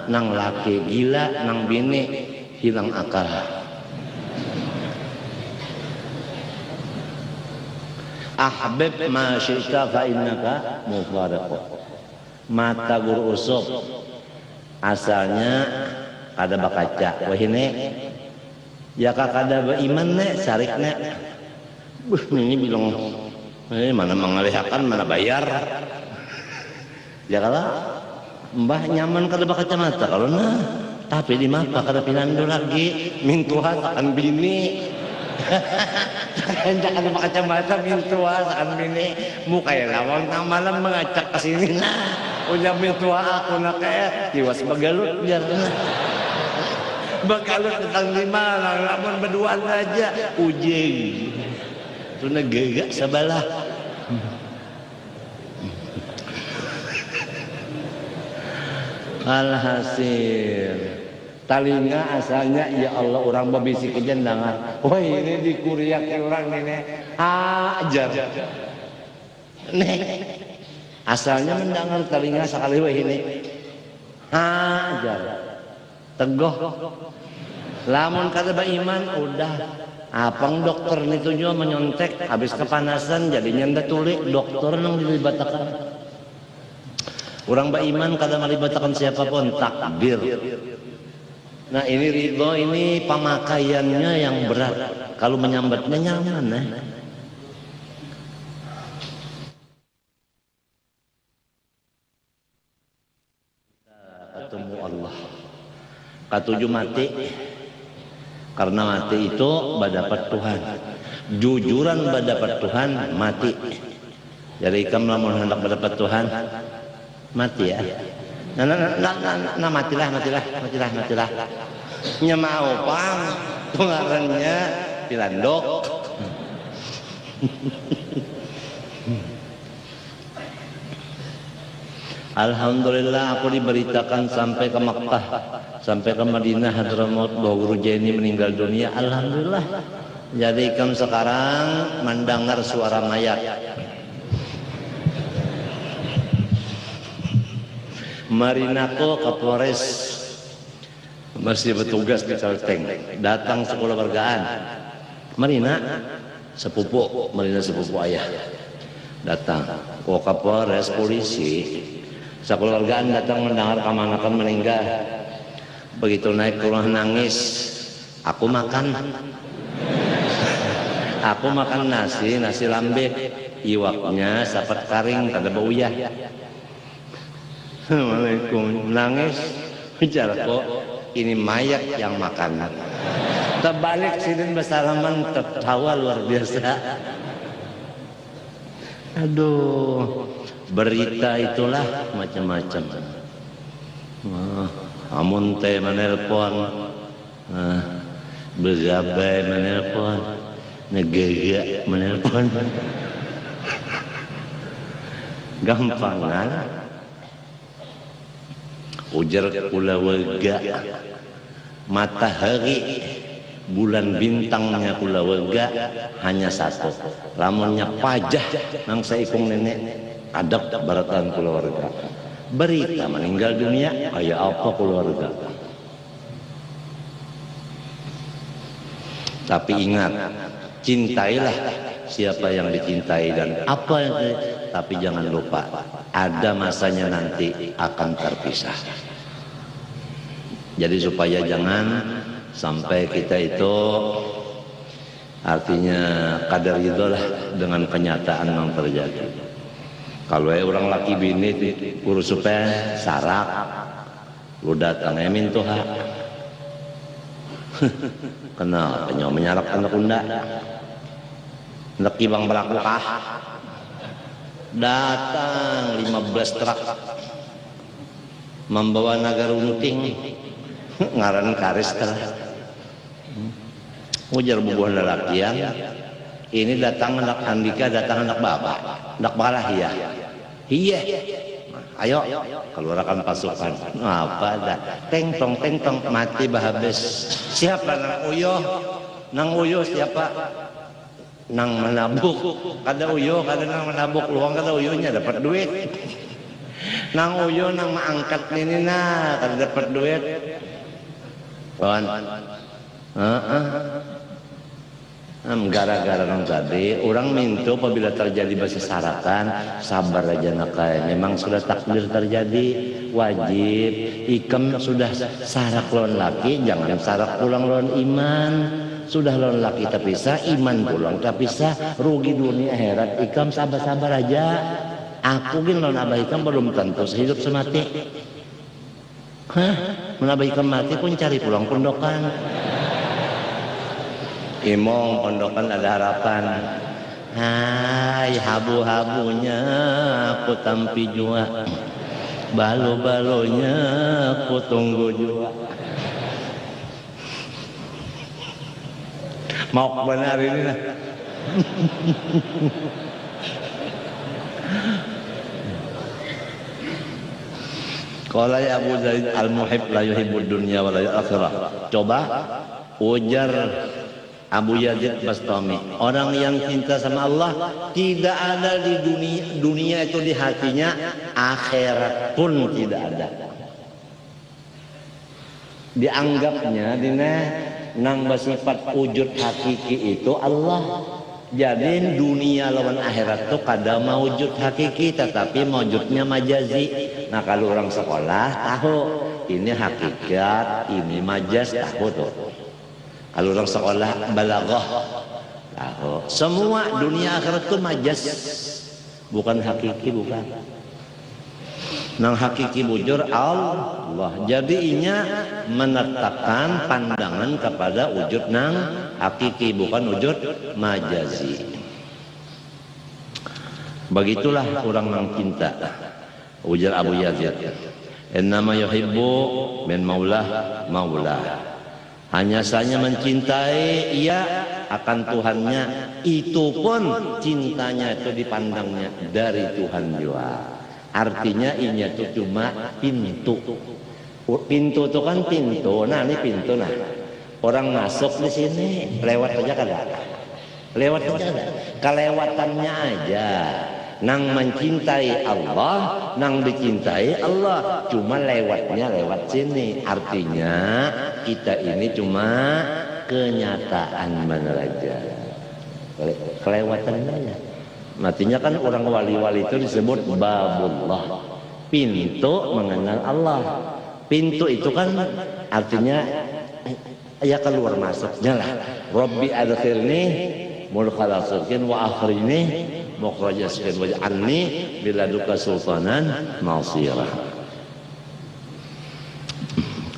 Nang laki gila, nang bini hilang akal. Ahbib ma syi'ta fa innaka mufaraqu. Mata guru usuk asalnya kada bakaca. Wah ini ya kada beriman nek sarik nek. Ini bilang mana mengalihakan mana bayar. Ya kalau mbah nyaman kada bakaca mata kalau nah tapi di mata kada pinando lagi mintuha akan bini. Jangan pakai kacamata mintua sakan bini muka ya lawang tang malam mengacak ke sini nah udah mintua aku nak kayak tiwas bagalut biar bagalut tentang 5 lamun berduaan aja ujing tu negegak sabalah. Alhasil talinga asalnya ya Allah orang babisi kejendangan. Wah ini dikuriak orang ini ajar. Nih asalnya mendengar talinga sekali wah ini ajar. Tegoh. Lamun kada beriman udah Apang dokter itu juga menyontek, habis kepanasan jadinya ndak tulik dokter nang dilibatakan. Orang beriman kada melibatakan siapapun, takbir. Nah ini ridho, ini pemakaiannya yang berat. Kalau menyambatnya nyaman ketemu Allah. Katujuh mati. Karena mati itu berdapat Tuhan. Jujuran berdapat Tuhan mati. Jadi kamu lamun hendak berdapat Tuhan mati ya. Nah matilah. Nya mau pang pengarannya pilandok. Alhamdulillah aku diberitakan sampai ke Makkah, sampai ke Madinah, Hadramaut bahwa Guru Jaini meninggal dunia. Alhamdulillah. Jadi kamu sekarang mendengar suara mayat. Marinako Kapolres masih bertugas di Kalteng, datang sekolah wargaan. Marina sepupu ayah datang. Kok Kapolres polisi sekeluargaan datang mendengar kamanakan meninggal. Begitu naik ke rumah nangis. Aku makan nasi lambe, iwaknya sapat karing kada bauyah. Assalamualaikum, nangis bicara kok ini mayat yang makan. Terbalik sidin bersalaman, tertawa luar biasa. Aduh, berita itulah macam-macam. Amun teh menelpon, begabai menelpon, negega menelpon, gampangan. Ujar kula wega, matahari bulan bintangnya kula wega hanya satu. Lamunnya pajah nang saikung nenek adab baratan keluarga. Berita meninggal dunia kayak apa keluarga. Tapi ingat, cintailah siapa yang dicintai dan apa yang tapi jangan lupa ada masanya nanti akan terpisah. Jadi supaya jangan sampai kita itu artinya kadar ridho lah dengan kenyataan yang terjadi. Kalau orang laki bini urus supaya sarak, lu datang emin tuh hak. Kenal penyo menyarak anak unda. Hendak ibang berlaku kah? Datang 15 truk membawa naga runting ngaran karis telah ujar bubuhan lelakian ini datang anak Andika, datang anak Bapak, anak Balah ya iya ayo keluarkan pasukan apa dah teng tong mati bahabis. Siapa nang uyo siapa nang menabuk kada uyo kada nang menabuk luang kada uyonya dapat duit nang uyo nang maangkat ini kada dapat duit kawan. Gara-gara nang tadi orang minta apabila terjadi basi sarakan sabar aja nakai. Memang sudah takdir terjadi, wajib ikam sudah sarak lawan laki, jangan sarak pulang lawan iman. Sudah lawan laki terpisah, iman pulang terpisah, rugi dunia akhirat. Ikam sabar-sabar aja. Aku gin lawan abah ikam belum tentu sehidup semati. Menabah ikam mati pun cari pulang pondokan. Imong pondokan ada harapan. Hai habu-habunya aku tampi jua, balo-balonya aku tunggu jua. Mau benar ini lah. Qala ya Abu Zaid al-muhib la yuhibbud dunya wa la akhirah. Coba ujar Abu Yazid Bastami, orang yang cinta sama Allah tidak ada di dunia itu di hatinya, akhirat pun tidak ada. Dianggapnya dina nang bersifat wujud hakiki itu Allah. Jadi dunia lawan akhirat itu kada mewujud hakiki tetapi mewujudnya majazi. Nah kalau orang sekolah tahu ini hakikat, ini majaz, tahu tuh. Kalau orang sekolah balaghah tahu. Semua dunia akhirat itu majaz, bukan hakiki, bukan. Nang hakiki bujur Allah. Jadi inya menetapkan pandangan kepada wujud nang hakiki, bukan wujud majazi. Begitulah orang nang cinta. Ujar Abu Yazid, innama yuhibbu min maulah maulah. Hanya saja mencintai ia akan Tuhannya, itu pun cintanya itu dipandangnya dari Tuhan juga. Artinya ini itu cuma pintu. Pintu itu kan pintu. Nah ini pintu nah. Orang masuk di sini lewat aja kada. Lewat aja kada. Kelewatannya aja. Nang mencintai Allah, nang dicintai Allah. Cuma lewatnya lewat sini. Artinya kita ini cuma kenyataan menerja. Kelewatannya aja. Artinya kan orang wali-wali itu disebut babullah, pintu mengenal Allah. Pintu itu kan artinya ya keluar masuknya lah. Rabbi adkhilni mudkhala sidqin wa akhrijni mukhraja sidqin waj'alni biladuka sultanan nasira.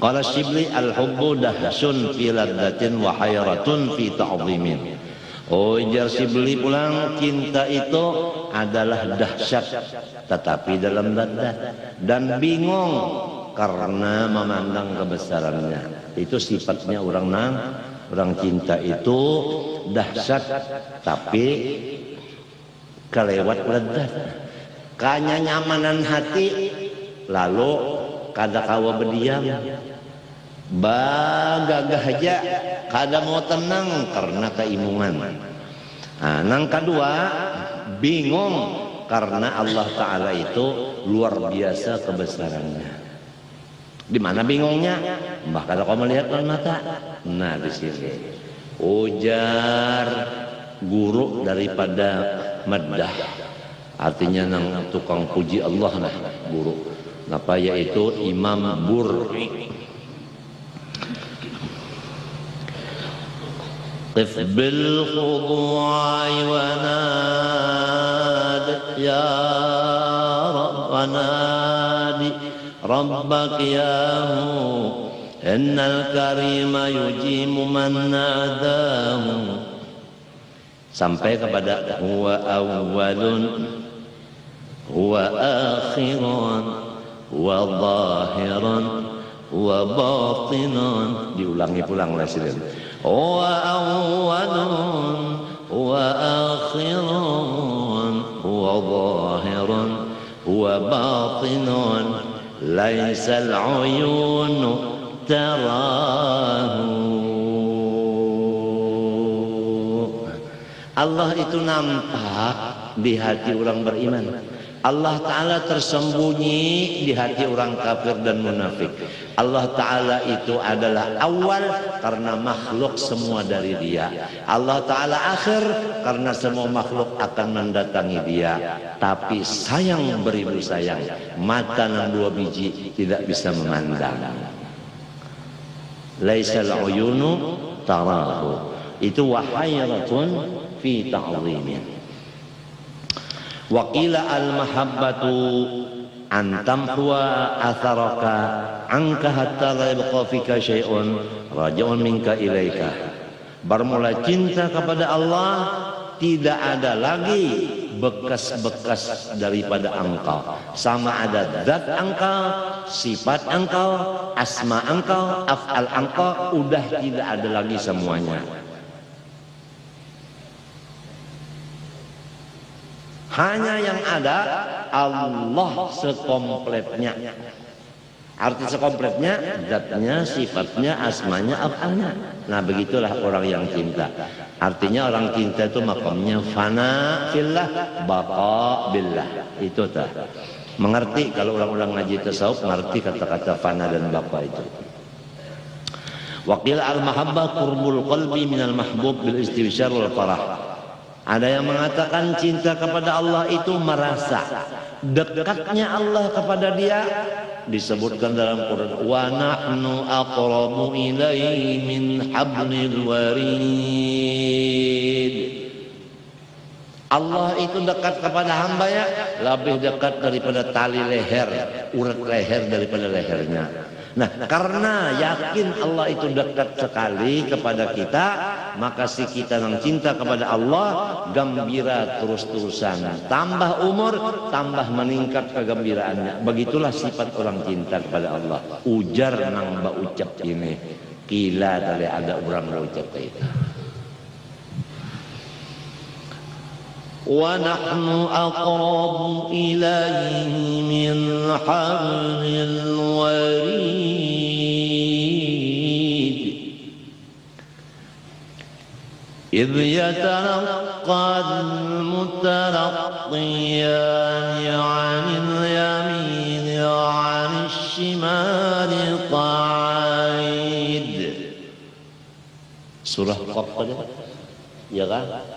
Qala Syibli al-hubbu dahsyun fi ladzatin wa hayratun fi ta'zimin. Ujar Syibli pulang, cinta itu adalah dahsyat tetapi dalam ladzat dan bingung karena memandang kebesarannya. Itu sifatnya orang cinta itu dahsyat tapi kelewat ladzat. Kanya nyamanan hati lalu kada kawa berdiam. Bagagah aja kada mau tenang karena keimungan. Nah, nang kedua bingung karena Allah Ta'ala itu luar biasa kebesarannya. Di mana bingungnya? Mbah kada kau melihat dengan mata. Nah di sini ujar guru daripada maddah, artinya nang tukang puji Allah nah guru. Napa yaitu Imam Burri. قف بالخضوع وناد يا رب ونادي ربك يا هو إن الكريم يجيم من ناداه. Sampai kepada huwa awwalun huwa akhirun huwa zahirun huwa batinun. Diulangi pulang oleh Sidin. Huwa awwalun huwa akhirun huwa zahirun huwa batinun laisal uyunu tarahu. Allah itu nampak di hati orang beriman. Allah Ta'ala tersembunyi di hati orang kafir dan munafik. Allah Ta'ala itu adalah awal karena makhluk semua dari dia. Allah Ta'ala akhir karena semua makhluk akan mendatangi dia. Tapi sayang beribu sayang, mata yang dua biji tidak bisa memandang. Laisal uyunu tarahu. Itu wahayratun fi ta'zimih. Waqila al-mahabbatu antam huwa atharaka anka hatta la yabqa fika syai'un raji'un minka ilaika. Bermula cinta kepada Allah tidak ada lagi bekas-bekas daripada engkau. Sama ada zat engkau, sifat engkau, asma engkau, af'al engkau, udah tidak ada lagi semuanya. Hanya yang ada Allah sekompletnya. Arti sekompletnya, zatnya, sifatnya, asmanya, af'alnya. Nah begitulah orang yang cinta. Artinya orang cinta itu makamnya fana fillah, baqa billah. Itu tak. Mengerti kalau orang-orang ngaji tasawuf, mengerti kata-kata fana dan baqa itu. Wa qila al-mahabbah qurbul qalbi minal mahbub bil istibsyar wal farah. Ada yang mengatakan cinta kepada Allah itu merasa dekatnya Allah kepada dia, disebutkan dalam Quran, wa nahnu aqrabu ilaihi min hablil warid. Allah itu dekat kepada hambanya lebih dekat daripada tali leher, urat leher daripada lehernya. Nah, karena yakin Allah itu dekat sekali kepada kita, maka si kita yang cinta kepada Allah gembira terus-terusan. Tambah umur, tambah meningkat kegembiraannya. Begitulah sifat orang cinta kepada Allah. Ujar nang ba ucap ini. Kila tadi ada orang berucap itu. Wa nahnu aqrabu ilaihi min hablil warid idh yatalaqqal mutalaqqiyani 'anil yamini wa 'anil shimali qa'id. Surah Qaf ya kan?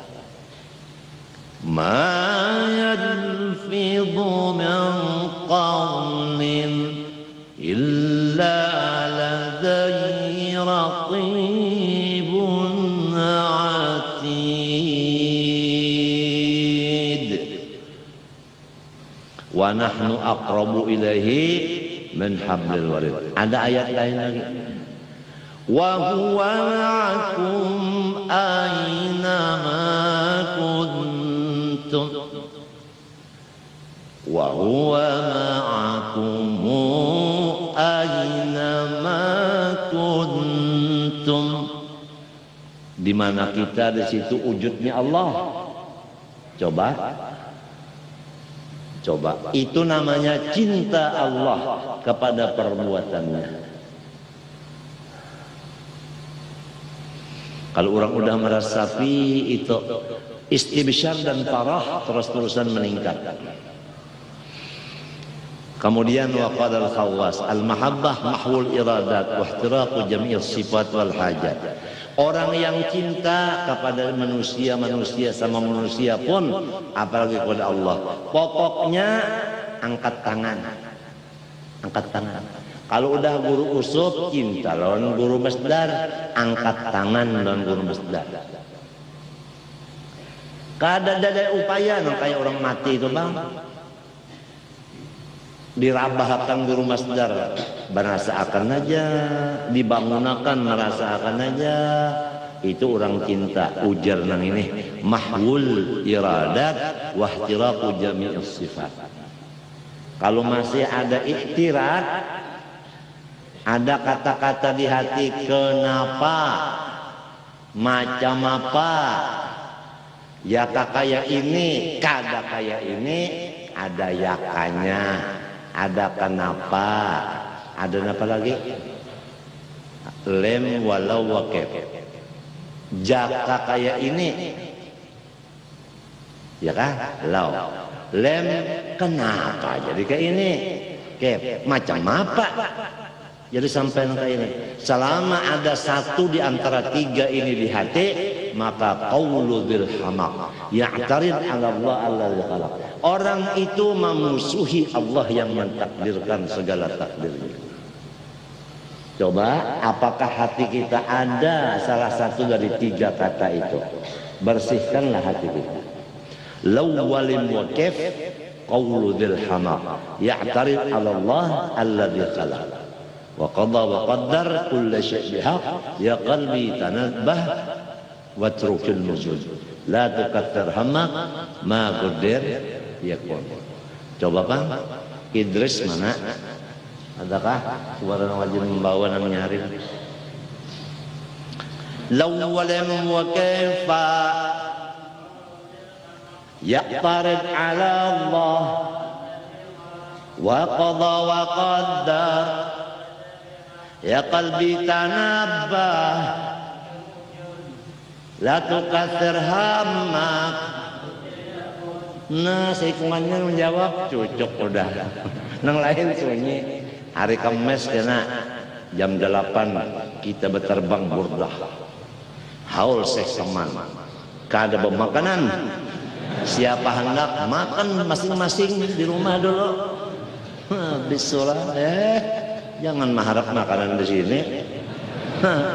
Ma yalfidhu min qawlin illa ladayhi raqibun atid. Wa nahnu aqrabu ilaihi min hablil warid. Ada ayat lain lagi. Wa huwa ma'akum aina ma kuntum. Wa huwa ma'akum aina ma kuntum. Di mana kita, di situ wujudnya Allah. Coba. Itu namanya cinta Allah kepada perbuatannya. Kalau orang udah merasapi itu istibsyar dan farah terus-terusan meningkat. Kemudian waqadal khawas al-mahabbah mahwul iradat wa ihtiraqu jami' sifat wal hajat. Orang yang cinta kepada manusia sama manusia pun, apalagi kepada Allah, pokoknya angkat tangan. Kalau udah guru usub cinta lawan guru masdar, angkat tangan lawan guru masdar. Kada ada upaya kayak orang mati itu bang, dirabahkan guru masdar, merasa akan aja, dibangunakan merasa akan aja. Itu orang cinta. Ujar nang ini mahwul iradat wa ihtiraqu jami'is sifat. Kalau masih ada iktirat, ada kata-kata di hati, kenapa, macam apa, ya kayak ini, kada kayak ini, ada yakanya, ada kenapa, ada apa lagi? Lem walau wakif. Jaka kayak ini, ya kan? Lau. Lem kenapa jadi kayak ini? Kep macam apa? Jadi sampai kayak ini. Selama ada satu di antara tiga ini di hati, maka qaulu bil hamaq ya'tarid 'ala Allah alladzi khalaq. Orang itu memusuhi Allah yang mentakdirkan segala takdirnya. Coba, apakah hati kita ada salah satu dari tiga kata itu? Bersihkanlah hati kita. Law walim wa kif qaulu dzil hamaq ya'tarid 'ala Allah alladzi khalaq. Wa qadha wa qaddar kulla syai' bihaq ya qalbi tanabbah watrukil mujud. La tukaththir hammak ma qaddir yakun. Coba Bang, Idris mana? Adakah suara wajib membawa dan nyari? Law walam wa kaifa yaqtarid 'ala Allah wa qadha wa qaddar ya qalbi tanabbah la tukaththir hammak. Nah, seikungannya menjawab cocok udah. Nang lain sunyi. Hari Kamis kena jam 8 kita berterbang burdah. Haul Syekh Saman. Kada bermakanan. Siapa hendak makan masing-masing di rumah dulu. Bisolah jangan mengharap makanan di sini.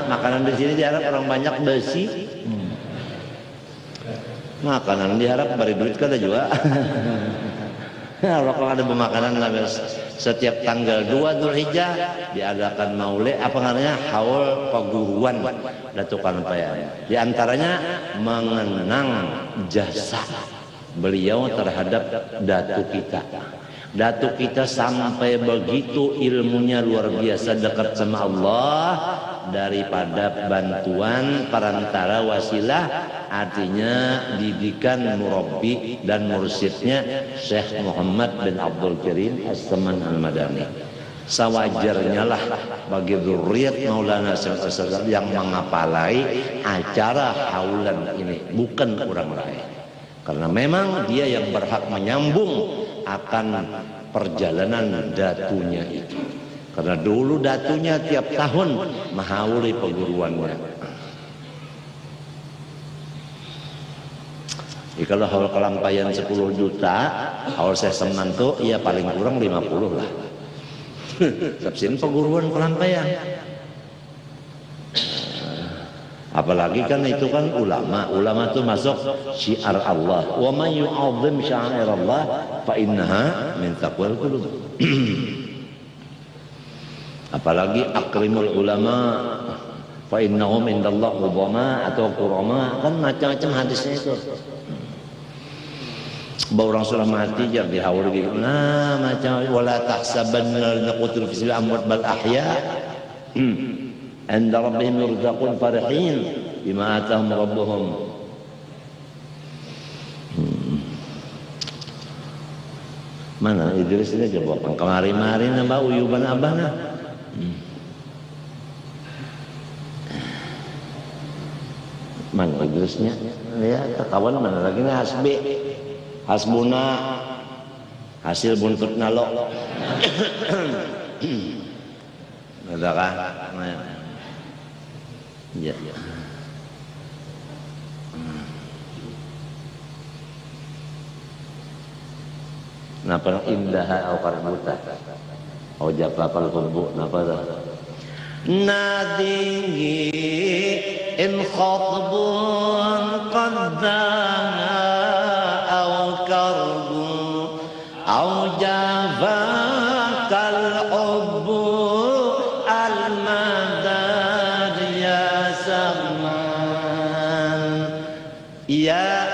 Makanan di sini diharap orang banyak besi. Makanan diharap beri duit kada juga. Kalau ada pemakanan setiap tanggal 2 Dzulhijjah diadakan maulid apa namanya haul paguruan Datuk Kalampayan. Di antaranya mengenang jasa beliau terhadap datu kita. Datu kita sampai begitu ilmunya luar biasa dekat sama Allah, daripada bantuan perantara wasilah, artinya didikan murabbi dan mursyidnya Syekh Muhammad bin Abdul Karim As-Saman Al-Madani. Sewajarnya lah bagi zuriat Maulana Syekh yang mengapalai acara haulan ini, bukan orang lain. Karena memang dia yang berhak menyambung akan perjalanan datunya itu. Karena dulu datunya tiap tahun menghauli perguruannya. Jadi kalau haul Kalampayan 10 juta, haul Syekh Saman tuh ya paling kurang 50 lah. Sabsin perguruan Kalampayan. Apalagi kan itu kan ulama itu masuk syiar Allah. Wa may yu'azzim sya'airallah fa innaha min taqwal qulub. Apalagi akrimul ulama fa innahum indallahi udhama atau qurama, kan macam-macam hadisnya itu. Bahwa orang sudah mati jangan dihaul gitu. Nah, macam wala tahsabanna al-qutul fi al-amwat bal ahya. Inda rabbihim yurzaqun farihin bima atahum rabbuhum. Mana Idris ini coba kemari-mari nambah uyuban abahna. Mana Idrisnya? Ya, kawan mana lagi nih hasbi. Hasbuna hasil buntut nalo. Ada kan? Ya. Napa indah au karbuta au jafafal qurbu napa dah nadingi in khatbun qaddana au karbu au jafakal hubbu al madad ya zaman ya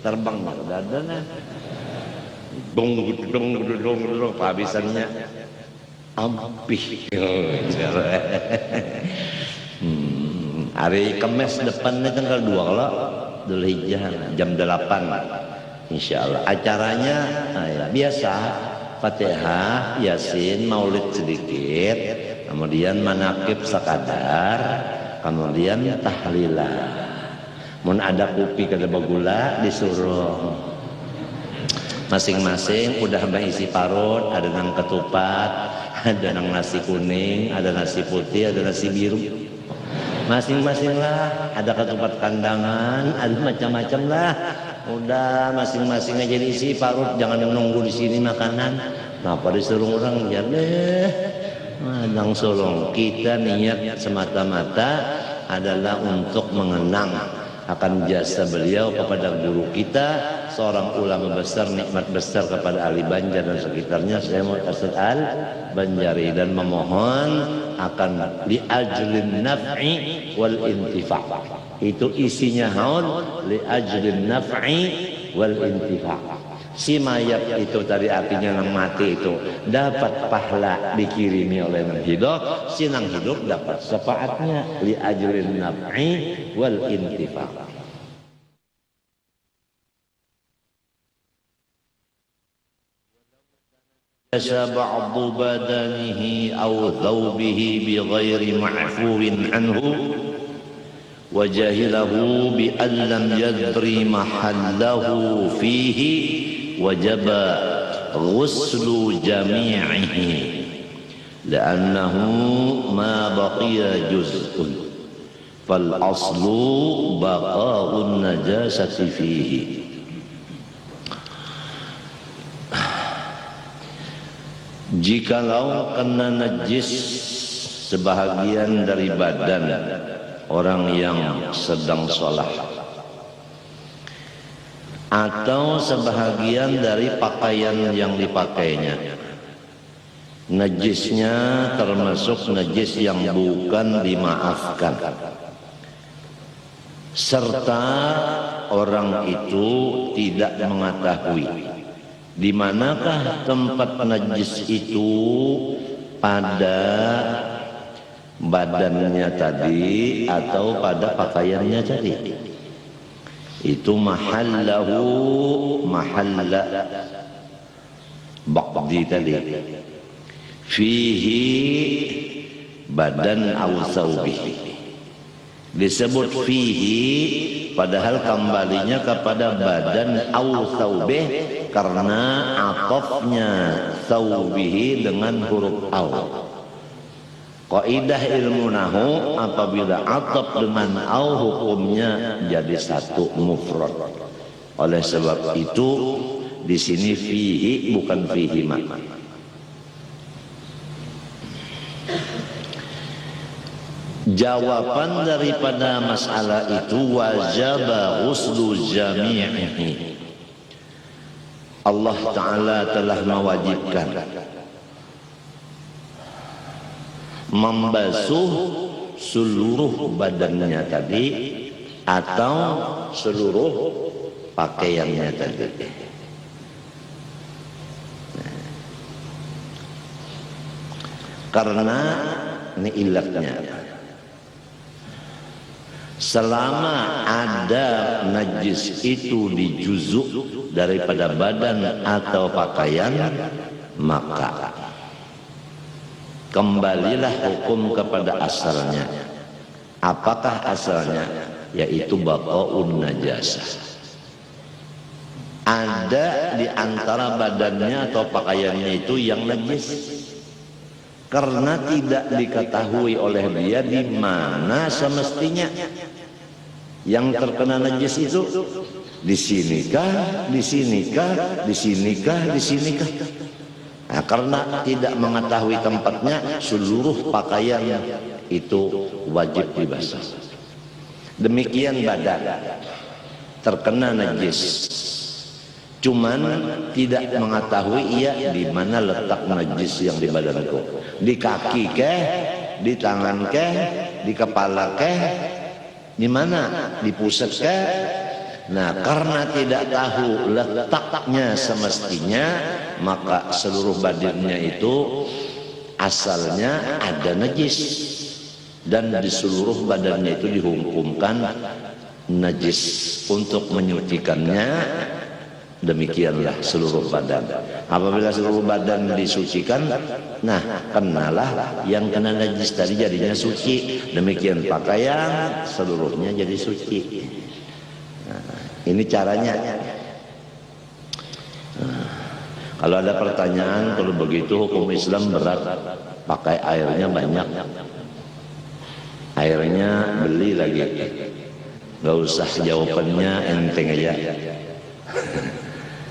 terbang ke dadana dong kehabisannya ampih. Hari Kamis depannya tanggal 2 kalau Dzulhijjah jam 8 insyaallah acaranya. Ya, biasa Fatihah, Yasin, Maulid sedikit, kemudian manaqib sekadar, kemudian tahlilah. Mun ada kopi kada bagula disuruh masing-masing udah isi parut, ada nang ketupat, ada nang nasi kuning, ada nasi putih, ada nasi biru. Masing-masing lah, ada ketupat kandangan, ada macam-macam lah. Udah masing-masing aja diisi parut, jangan nunggu di sini makanan. Kenapa disuruh orang ya deh? Madang solong kita niat semata-mata adalah untuk mengenang akan jasa beliau kepada guru kita, seorang ulama besar, nikmat besar kepada ahli Banjar dan sekitarnya, Syekh Muhammad Al-Banjari, dan memohon akan li ajlin naf'i wal intifa'. Itu isinya haul li ajlin naf'i wal intifa'. Si mayat itu tadi artinya yang mati itu dapat pahala dikirimi oleh yang hidup, si yang hidup dapat syafaatnya li ajrin naf'i wal intifa'. بعض بدنه أو ثوبه بغير معفو عنه وجهله بأن لم يدري محله فيه وجب غسل جميعه لأنه ما بقي جزء فالأصل بقاء النجاسة فيه. Jikalau kena najis sebahagian dari badan orang yang sedang sholat atau sebahagian dari pakaian yang dipakainya, najisnya termasuk najis yang bukan dimaafkan, serta orang itu tidak mengetahui di manakah tempat najis itu pada badannya tadi atau pada pakaiannya tadi. Itu mahallahu mahalla baqdi tadi. Fihi badan aw thawbihi. Disebut fihi padahal kembalinya kepada badan aw thawbih karena atofnya thawbihi dengan huruf aw. Kaidah ilmu nahu apabila ataf dengan aw hukumnya jadi satu mufrad. Oleh sebab itu di sini fihi bukan fihi ma. Jawaban daripada masalah itu wajib ghuslu jami'ihi. Allah Ta'ala telah mewajibkan membasuh seluruh badannya tadi atau seluruh pakaiannya tadi. Karena ini ilatnya, selama ada najis itu di juzuk daripada badan atau pakaian, maka kembalilah hukum kepada asalnya. Apakah asalnya? Yaitu baqaun najasah. Ada di antara badannya atau pakaiannya itu yang najis, karena tidak diketahui oleh dia di mana semestinya yang terkena najis itu. Di sinikah, di sinikah, di sinikah, di sinikah. Nah, karena tidak mengetahui tempatnya, seluruh pakaian itu wajib dibasuh. Demikian badan terkena najis, cuman tidak mengetahui ia di mana letak najis yang di badanku. Di kaki kah, di tangan kah, di kepala kah, di mana? Di pusat kah? Nah, karena tidak tahu letaknya semestinya, maka seluruh badannya itu asalnya ada najis, dan di seluruh badannya itu dihukumkan najis. Untuk menyucikannya demikianlah seluruh badan. Apabila seluruh badan disucikan, nah kenalah yang kena najis tadi jadinya suci. Demikian pakaian seluruhnya jadi suci. Ini caranya. Kalau ada pertanyaan, kalau begitu hukum Islam berat, pakai airnya banyak, airnya beli lagi, nggak usah jawabannya enteng aja.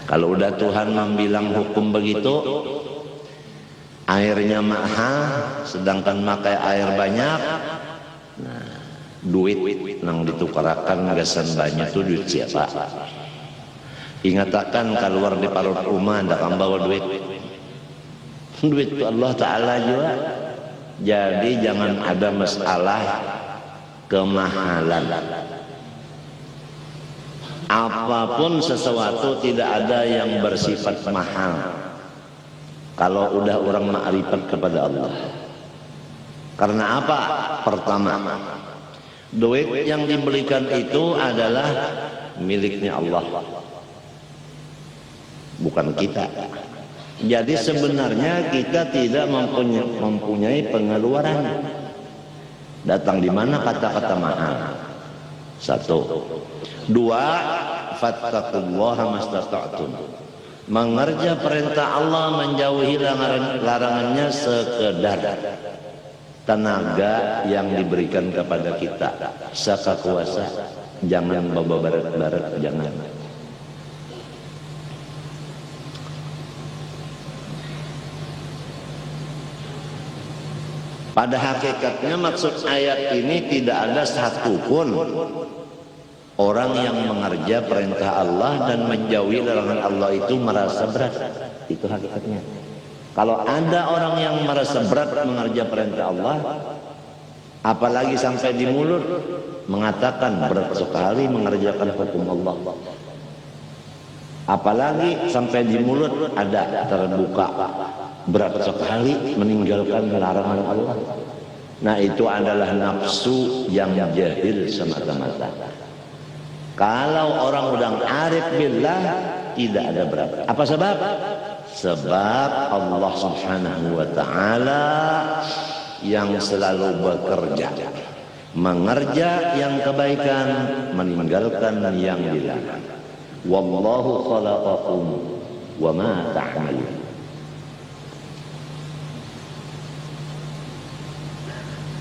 Kalau udah Tuhan membilang hukum begitu, airnya mahal, sedangkan pakai air banyak, nah, duit nang ditukarakan gasan banyak itu duit siapa? Ingatakan keluar di parut rumah anda kan bawa duit. Duit itu Allah Ta'ala juga. Jadi jangan ada masalah kemahalan. Apapun sesuatu tidak ada yang bersifat mahal kalau udah orang ma'rifat kepada Allah. Karena apa? Pertama, duit yang dibelikan itu adalah miliknya Allah, bukan kita. Jadi sebenarnya kita tidak mempunyai pengeluaran. Datang di mana kata-kata mahal? Satu. Dua, fattaqullaha mastata'tum. Mengerja perintah Allah, menjauhi larangannya sekedar tenaga yang diberikan kepada kita. Saka kuasa, jangan bawa barat-barat, jangan. Pada hakikatnya maksud ayat ini tidak ada satupun orang yang mengerja perintah Allah dan menjauhi larangan Allah itu merasa berat. Itu hakikatnya. Kalau ada orang yang merasa berat mengerja perintah Allah, apalagi sampai di mulut mengatakan berat sekali mengerjakan hukum Allah, apalagi sampai di mulut ada terbuka berat sekali meninggalkan larangan Allah. Nah, itu adalah nafsu yang jahil semata-mata. Kalau orang udah arif billah tidak ada berat. Apa sebab? Sebab Allah Subhanahu wa taala yang selalu bekerja, mengerja yang kebaikan, meninggalkan yang dilarang. Wallahu khalaqakum wa ma ta'malun.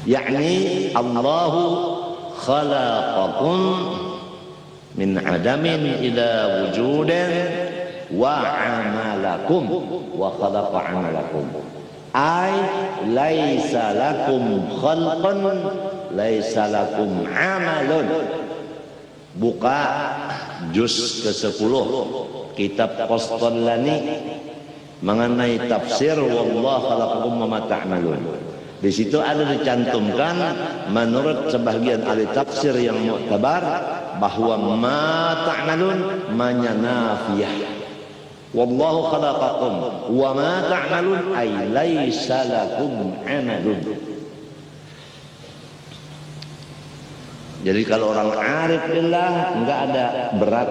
yakni Allahu khalaqakum min adamin ila wujudin wa amalakum wa khalaqa amalakum ay laisa lakum khalqan laisa lakum amalun. Buka juz ke-10 kitab Qastallani mengenai tafsir wallahu khalaqakum wa ma ta'malun. Di situ ada dicantumkan menurut sebagian ahli tafsir yang mu'tabar bahwa ma ta'malun manya nafiyah. Wallahu khalaqakum wa ma ta'malun ay laisa lakum amalun. Jadi kalau orang arif billah enggak ada berat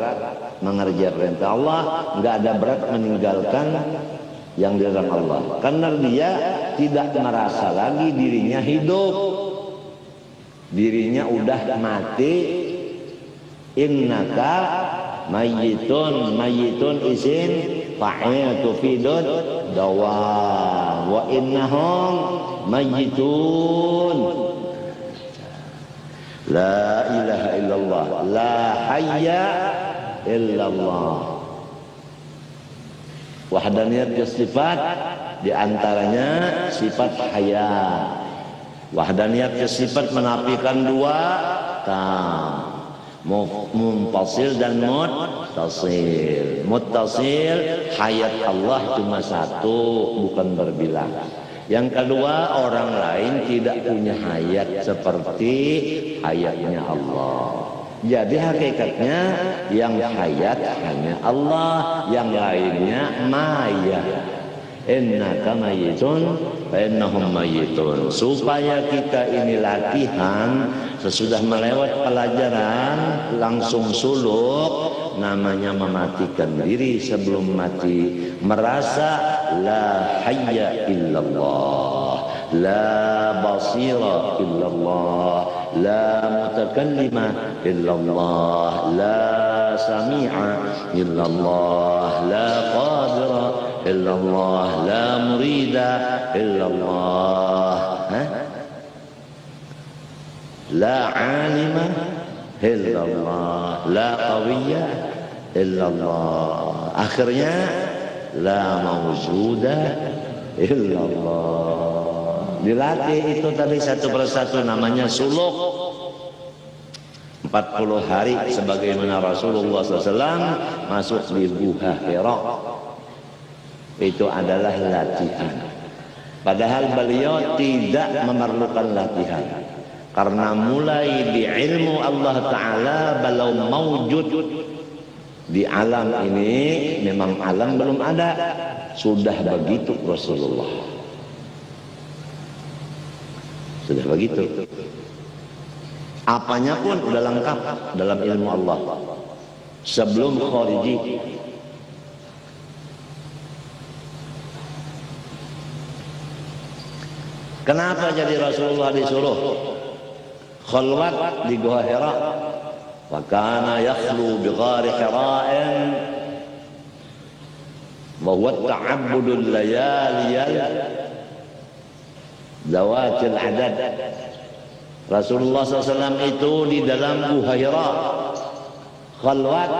mengerjakan perintah Allah, enggak ada berat meninggalkan yang dilarang Allah, karena dia tidak merasa lagi dirinya hidup, dirinya udah mati. Innaka mayyitun isin fa'il tufidud dawa wa innahum mayyitun. La ilaha illallah, la hayya illallah. Wahdaniyat sifat diantaranya sifat hayat. Wahdaniyat sifat menafikan dua tam, munfasil dan muttasil. Muttasil hayat Allah cuma satu, bukan berbilang. Yang kedua, orang lain tidak punya hayat seperti hayatnya Allah. Jadi hakikatnya yang hayat hanya Allah, yang lainnya maya. Innaka mayyitun wa innahum mayyitun. Supaya kita ini latihan sesudah melewat pelajaran langsung suluk, namanya mematikan diri sebelum mati, merasa la hayya illallah, la basira illallah, la mutakallima illallah, la sami'a illallah, la qadira illallah, la murida illallah, la alima illallah, la qawiyya illallah, akhirnya la mawjuda illallah. Dilatih itu tadi satu persatu, namanya suluk. 40 hari sebagaimana Rasulullah SAW masuk di Gua Hira. Itu adalah latihan. Padahal beliau tidak memerlukan latihan, karena mulai di ilmu Allah Ta'ala beliau mawjud di alam ini. Memang alam belum ada, sudah begitu Rasulullah, sudah begitu. Apanya pun udah lengkap dalam ilmu Allah sebelum khariji. Kenapa jadi Rasulullah disuruh khalwat di Gua Hira? Wa kana yakhlu bi ghari Hira'in wa huwa ta'abbudul layaliyal zawatil adad. Rasulullah SAW itu di dalam Gua Hira khalwat.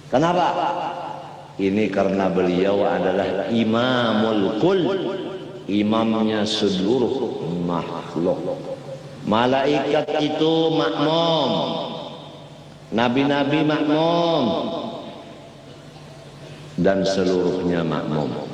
Kenapa? Ini karena beliau adalah imamul kul, imamnya seluruh makhluk. Malaikat itu makmum, nabi-nabi makmum, dan seluruhnya makmum.